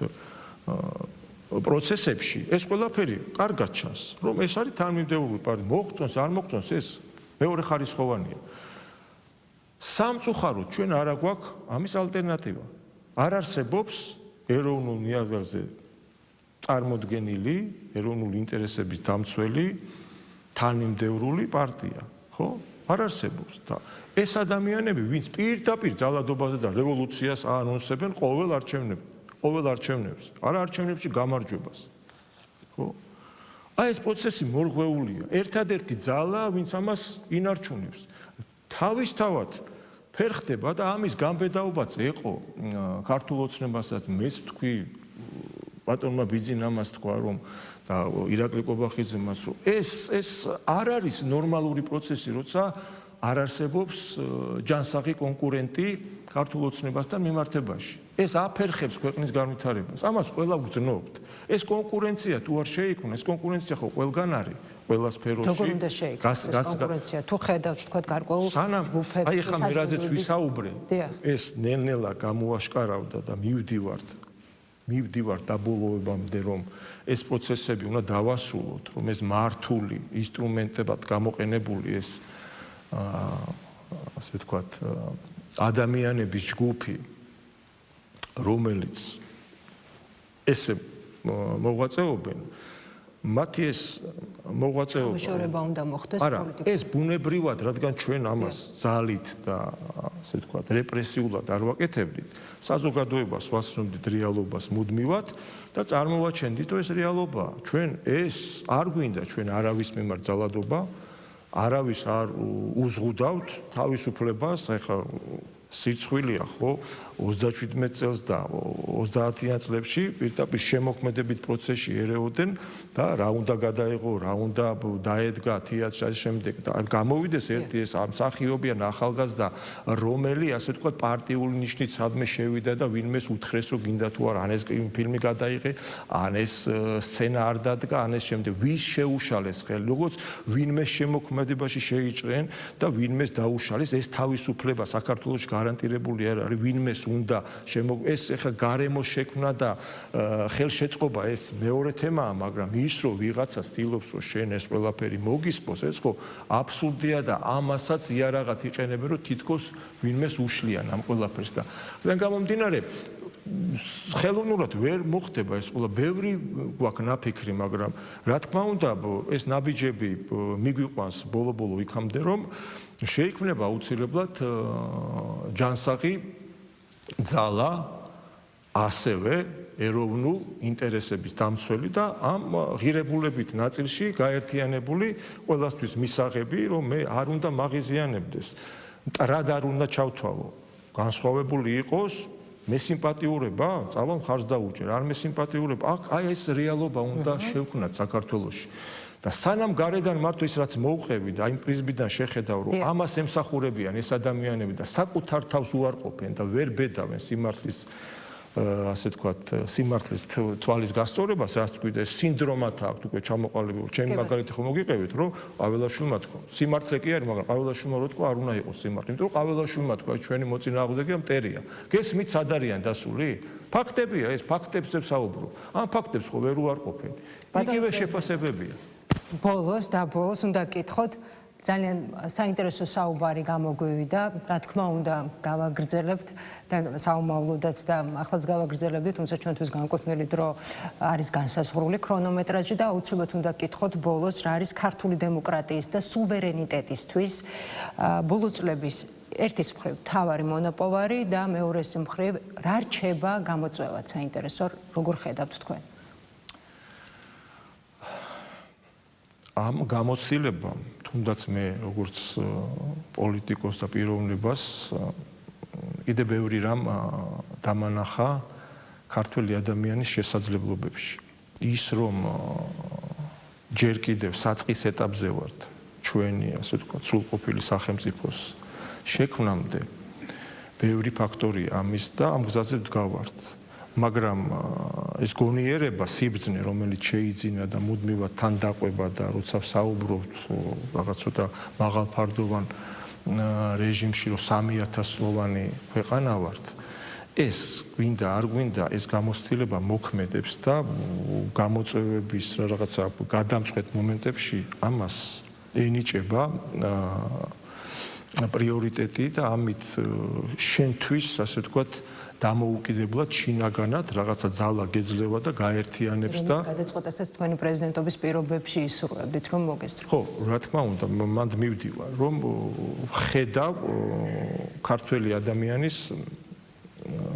Speaker 2: პროცესებში ეს ყველაფერი კარგად ჩანს, რომ ეს არის თანმიმდევრული პარტია. მოგწონს, არ მოგწონს, ეს მეორე ხარისხოვანია. სამწუხაროდ ჩვენ არა გვაქვს ამის ალტერნატივა. არ არსებობს ეროვნულ ნიაზზე წარმოდგენილი, ეროვნული ინტერესების დამცველი თანმიმდევრული პარტია, ხო? არ არსებობს და ეს ადამიანები, ვინც პირდაპირ ძალადობაზე და რევოლუციას აანონსებენ ყოველ არჩევნებს, არა არჩევნებში გამარჯვებას. ხო? აი ეს პროცესი მორღვეულია. ერთადერთი ძალა, ვინც ამას ინარჩუნებს. თავისთავად ფერხდება და ამის გამბედაობაც ეყო ქართულ ოცნებასაც მეც თქვი, ბატონმა ბიძინ ამას თქვა, რომ და ირაკლი კობახიძემაც, რომ ეს არ არის ნორმალური პროცესი, როცა არ არსებობს ჯანსაღი კონკურენტი ქართულ ოცნებასთან მიმართებაში. ეს აფერხებს ქვეყნის განვითარებას. ამას ყველა ვგრძნობთ. ეს კონკურენცია თუ არ შეიქმნა, ეს კონკურენცია ხო ყველგან არის, ყველა სფეროში.
Speaker 1: როგორ უნდა შეიქმნას ეს კონკურენცია? თუ ხედავთ თქვა გარკვეულ ჯგუფებს,
Speaker 2: აი ხა მე რაზეც ვისაუბრე, ეს ნელ-ნელა გამოაშკარავდა და მივდივართ დაბოლოებამდე, რომ ეს პროცესები უნდა დავასრულოთ, რომ ეს მართული ინსტრუმენტებად გამოყენებული ეს ასე ვთქვათ ადამიანების ჯგუფი, რომელიც ესე მოღვაწეობენ, მათი ეს მოღვაწეობა
Speaker 1: მოშორება უნდა მოხდეს პოლიტიკურად.
Speaker 2: ეს ბუნებრივად, რადგან ჩვენ ამას ძალით და ასე ვთქვათ რეპრესიულად არ ვაკეთებდით, საზოგადოებას ვასწრებდით რეალობას მუდმივად და წარმოვაჩენდით, რომ ეს რეალობაა. ჩვენ ეს არ გვინდა ჩვენ არავის მიმართ ძალადობა, არავის არ უზღუდავთ თავისუფლებას, ეხლა სირცხვილია, ხო, 37 წელს და 30-იან წლებში პირდაპირ შემოქმედებით პროცესში ერეოდნენ და რა უნდა გადაიღო, რა უნდა დაედგა თეატრში შემდეგ და გამოვიდეს ერთი ეს მსახიობიან ახალგაზრდა, რომელი ასე ვთქვათ პარტიული ნიშნით სადმე შევიდა და ვინმეს უთხრეს რომ გინდა თუ არა, ან ეს ფილმი გადაიღე, ან ეს სცენა არ დადგა, ან ეს შემდეგ ვის შეუშალეს ხელი, როგორც ვინმეს შემოქმედებაში შეიჭრენ და ვინმეს დაუშალეს, ეს თავისუფლება საქართველოში გარანტირებული არ არის, ვინმეს უნდა ეს ახლა გარემოს შექმნა და ხელშეწყობა ეს მეორე თემაა, მაგრამ ის რომ ვიღაცა ცდილობს რომ შენ ეს ყველაფერი მოგისპოს, ეს ხო აბსურდია და ამასაც იარაღად იყენებენ რომ თითქოს ვინმეს უშლიან ამ ყველაფერს და දැන් გამომდინარე ხელოვნურად ვერ მოხდება ეს ყველა, ბევრი გვაქვს ნაფიქრი, მაგრამ რა თქმა უნდა ეს ნაბიჯები მიგვიყვანს ბოლო-ბოლო იქამდე რომ შეიქმნება აუცილებლად ჯანსაღი ძალა ასევე ეროვნულ ინტერესების დამცველი და ამ ღირებულებით ნაწილში გაერთიანებული ყველასთვის მისაღები, რომ მე არ უნდა მაღიზიანებდეს, რად არ უნდა ჩავთვალო, განსხვავებული იყოს მესიმპათიურება, წავა მხარს დაუჭერ, არ მესიმპათიურება, აი ეს რეალობა უნდა შევქმნათ საქართველოში. და სანამ გარედან მარტო ის რაც მოვყევი და იმ პრიზმიდან შეხედავ, რომ ამას ემსახურებიან ეს ადამიანები და საკუთარ თავს უარყოფენ და ვერ ბედავენ სიმართლის ასე თქვათ, სიმართლის თვალის გასწორებას, რაც თქვით, ეს სინდრომად აქვს უკვე ჩამოყალიბებული. ჩემი მაგალითი ხომ მოგიყევით, რომ ყაველაშვილმა თქვა, სიმართლე კი არის, მაგრამ ყაველაშვილმა რო თქვა, არ უნდა იყოს სიმართლე, იმიტომ რომ ყაველაშვილმა თქვა, ჩვენი მოწინააღმდეგეა მტერია. გესმით, სად არიან დასული? ფაქტებია ეს, ფაქტებზე ვსაუბრობ. ამ ფაქტებს ხო ვერ უარყოფენ. იგივე შეფასებებია.
Speaker 1: ბოლოს უნდა გკითხოთ ძალიან საინტერესო საუბარი გამოგვივიდა, რა თქმა უნდა, გავაგრძელებთ და საომავლოდაც და ახლაც გავაგრძელებთ, თუმცა ჩვენთვის განკუთვნილი დრო არის განსაზღვრული ქრონომეტრაჟი და აუცილებლად უნდა გკითხოთ ბოლოს, რა არის ქართული დემოკრატიის და სუვერენიტეტისთვის ბოლო წლების ერთის მხრივ თავარი მონოპოვარი და მეორეს მხრივ რა რჩება გამოწვევად საინტერესო, როგორ ხედავთ თქვენ? ამ გამოცდილებამ, თუნდაც მე როგორც პოლიტიკოს და პიროვნებას კიდე ბევრი რამ დამანახა ქართველი ადამიანის შესაძლებლობებში. ის რომ ჯერ კიდევ საწყის ეტაპზე ვართ ჩვენი, ასე ვთქვათ, სრულყოფილი სახელმწიფოს შექმნამდე, ბევრი ფაქტორია ამის და ამ გზაზე ვდგავართ. მაგრამ ეს გონიერება, სიბრძნე, რომელიც შეიძინა და მუდმივად თან დაყვება და როცა ვსაუბრობთ რაღაც ცოტა მაღალფარდოვან რეჟიმში, რომ 3000 სლოვანი ქვეყანა ვართ, ეს გვინდა, არ გვინდა, ეს გამოცდილება მოქმედებს და გამოწვევების რაღაცა გადამწყვეტ მომენტებში ამას ენიჭება პრიორიტეტი და ამით შენთვის, ასე ვთქვათ, დამოუკიდებლად შინაგანად რაღაცა ძალა გეძლევა და გაერთიანებს და გადაწყვეტასაც თქვენი პრეზიდენტობის პირობებში ისურვებდით, რომ მოგესწრო.
Speaker 2: ხო, რა თქმა უნდა, მანდ მივდივარ, რომ ხედავ ქართველი ადამიანის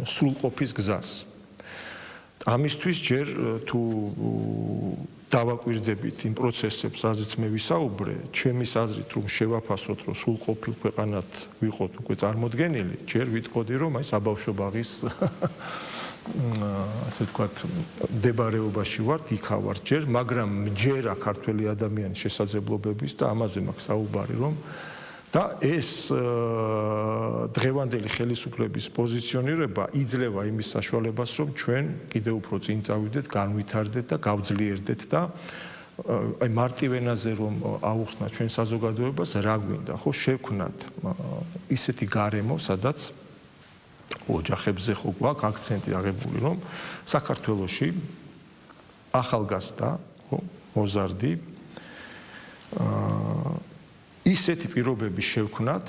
Speaker 2: სრულყოფის გზას. ამისთვის ჯერ თუ დავაკვირდებით იმ პროცესებს, რაზეც მე ვისაუბრე, ჩემის აზრით, რომ შევაფასოთ, რომ სრულყოფილ ქვეყანად ვიყოთ უკვე წარმოდგენილი, ჯერ ვიტყოდი, რომ აი საბავშვო ბაღის ასე ვთქვათ, მდებარეობაში ვართ, იქა ვართ ჯერ, მაგრამ მჯერა ქართველი ადამიანის შესაძლებლობების და ამაზე მაქვს საუბარი, რომ და ეს დღევანდელი ხელისუფლების პოზიციონირება იძლევა იმის საშუალებას, რომ ჩვენ კიდევ უფრო წინ წავიდეთ, განვითარდეთ და გავძლიერდეთ და აი მარტივენაზე რომ აუხსნათ ჩვენ საზოგადოებას, რა გვინდა, ხო, შევქმნათ ისეთი გარემო, სადაც ოჯახებზე ხო გვაქვს აქცენტი აღებული, რომ საქართველოში ახალგაზრდა, ხო, მოზარდი ისეთი პირობები შევქმნათ,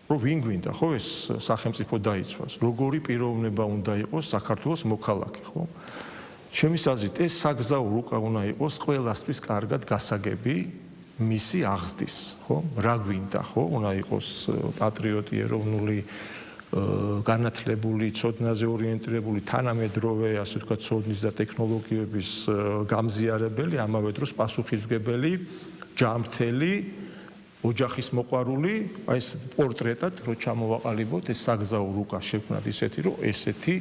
Speaker 2: რომ ვინ გვინდა, ხო, ეს სახელმწიფო დაიცვას, როგორი პიროვნება უნდა იყოს საქართველოს მოქალაქე, ხო? ჩემის აზრით, ეს საგზაო რუკა უნდა იყოს ყველასთვის კარგად გასაგები მისი აღზრდის, ხო? რა გვინდა, ხო? უნდა იყოს პატრიოტი, ეროვნული, განათლებული, ცოდნაზე ორიენტირებული, თანამედროვე, ასე ვთქვათ, ცოდნის და ტექნოლოგიების გამზიარებელი, ამავე დროს პასუხისმგებელი, ჯანმრთელი, ოჯახის მოყვარული, აი ეს პორტრეტად რო ჩამოვაყალიბოთ, ეს საგზაო რუკა შევქმნათ ისეთი, რომ ესეთი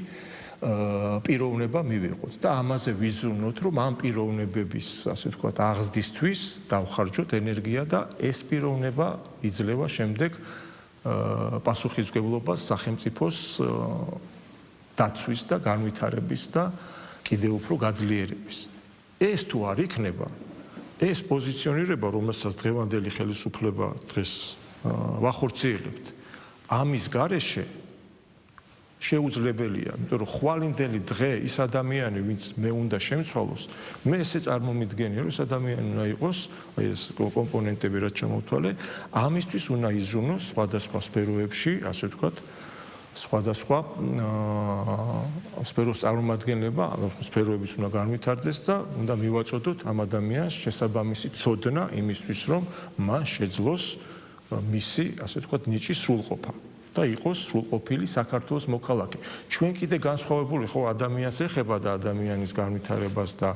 Speaker 2: პიროვნება მივიღოთ და ამაზე ვიზრუნოთ, რომ ამ პიროვნებების, ასე ვთქვათ, აღზრდისთვის დავხარჯოთ ენერგია და ეს პიროვნება იძლევა შემდეგ პასუხისმგებლობას სახელმწიფოს დაცვის და განვითარების და კიდევ უფრო გაძლიერების. ეს თუ არ იქნება, ეს პოზიციონირება, რომელსაც დღევანდელი ხელისუფლება დღეს ვახორციელებთ, ამის გარეშე შეუძლებელია, იმიტომ რომ ხვალინდელი დღე ის ადამიანი, ვინც მე უნდა შემცვალოს, მე ესე წარმომიდგენია, რომ ეს ადამიანი უნდა იყოს, აი ეს კომპონენტები რაც ჩამოვთვალე, ამისთვის უნდა იზრუნოს სხვადასხვა სფეროებში, ასე ვთქვათ, სხვადასხვა სფეროს წარმომადგენლება, სფეროებიც უნდა განვითარდეს და უნდა მივაწოდოთ ამ ადამიანს შესაბამისი ცოდნა იმისთვის, რომ მან შეძლოს მისი, ასე ვთქვათ, ნიჭის სრულყოფა. და იყოს სრულყოფილი საქართველოს მოქალაქე. ჩვენ კიდე განსხვავებული ხო ადამიანს ეხება და ადამიანის განვითარებას და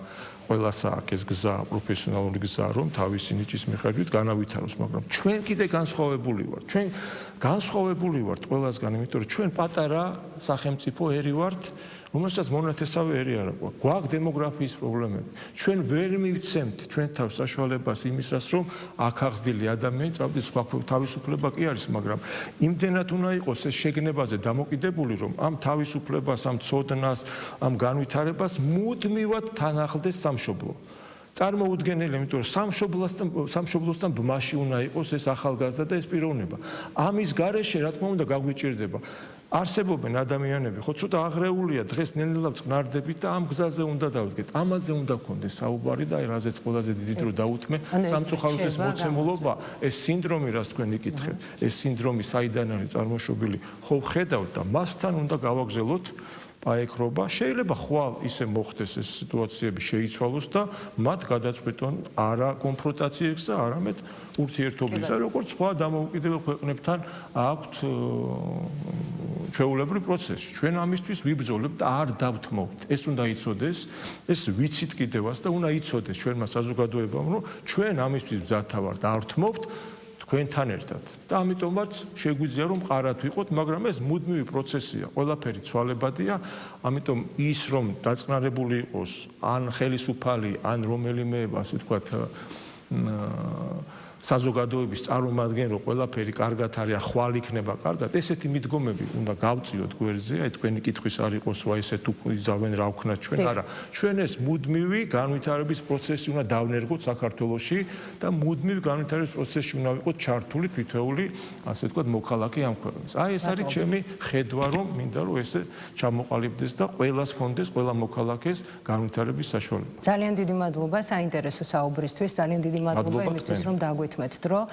Speaker 2: ყველას აქვს ეს გზა, პროფესიონალური გზა, რომ თავისი ნიჭის მიხედვით განავითაროს, მაგრამ ჩვენ კიდე განსხვავებული ვართ. ჩვენ განსხვავებული ვართ ყველასგან, იმიტომ რომ ჩვენ პატარა სახელმწიფო ერი ვართ, რომელსაც მონათესავე ერი არ აქვს. გვაქვს დემოგრაფიის პრობლემები. ჩვენ ვერ მივცემთ ჩვენ თავს საშუალებას იმისას, რომ აქ აღზრდილი ადამიანი წავდეს სხვა თავისუფლება კი არის, მაგრამ იმდენად უნდა იყოს ეს შეგნებაზე დამოკიდებული, რომ ამ თავისუფლებას, ამ ცოდნას, ამ განვითარებას მუდმივად თან ახლდეს სამშობლო. წარმოუდგენელი, იმიტომ რომ სამშობლოსთან ბმაში უნდა იყოს ეს ახალგაზრდა და ეს პიროვნება. ამის გარეშე, რა თქმა უნდა, გაგვიჭირდება. არსებობენ ადამიანები, ხო ცოტა აღრეულია, დღეს ნელ-ნელა წყნარდებით და ამ გზაზე უნდა დავდგეთ. ამაზე უნდა გქონდეს საუბარი და რაზეც ყველაზე დიდი დრო დაუთმე სამწუხაროდ მოცემულობა, ეს სინდრომი, რაც თქვენ იკითხეთ, ეს სინდრომი საიდან არის წარმოშობილი, ხო ვხედავთ და მასთან უნდა გავაგზავნოთ პაექრობა. შეიძლება ხვალ ისე მოხდეს ეს სიტუაციები შეიცვალოს და მათ გადაწყვეტონ არა კონფრონტაციის და არამედ ურთიერთობისა, როგორც სხვა დამოუკიდებელ ქვეყნებთან აქვთ ჩვეულებრივ პროცესში. ჩვენ ამისთვის ვიბრძოლებთ და არ დავთმობთ. ეს უნდა იცოდეს, ეს ვიცით კიდევაც და უნდა იცოდეს ჩვენმა საზოგადოებამ, რომ ჩვენ ამისთვის მზათა ვართ, არ ვთმობთ თქვენთან ერთად. და ამიტომაც შეგვიძლია რომ ყარად ვიყოთ, მაგრამ ეს მუდმივი პროცესია, ყველაფერი ცვალებადია, ამიტომ ის რომ დაწყნარებული იყოს ან ხელისუფალი, ან რომელიმე, ასე ვთქვათ, საზოგადოების წარმომადგენელი, რომ ყველაფერი კარგად არის, ხვალ იქნება კარგად, ესეთი მიდგომები უნდა გავწიოთ გვერდზე, აი თქვენი კითხვის არ იყოს, რა ესე თუ იზავენ რა ვქნათ ჩვენ, არა. ჩვენ ეს მუდმივი განვითარების პროცესი უნდა დავნერგოთ საქართველოში და მუდმივი განვითარების პროცესში უნდა ვიყოთ ჩართული თითოეული, ასე ვთქვათ, მოქალაქე ამ ქვეყნის. აი ეს არის ჩემი ხედვა, რომ მინდა რომ ესე ჩამოყალიბდეს და ყველას ჰქონდეს, ყველა მოქალაქეს განვითარების საშუალება.
Speaker 1: ძალიან დიდი მადლობა საინტერესო საუბრისთვის, ძალიან დიდი მადლობა იმისთვის, რომ დაგვით met dro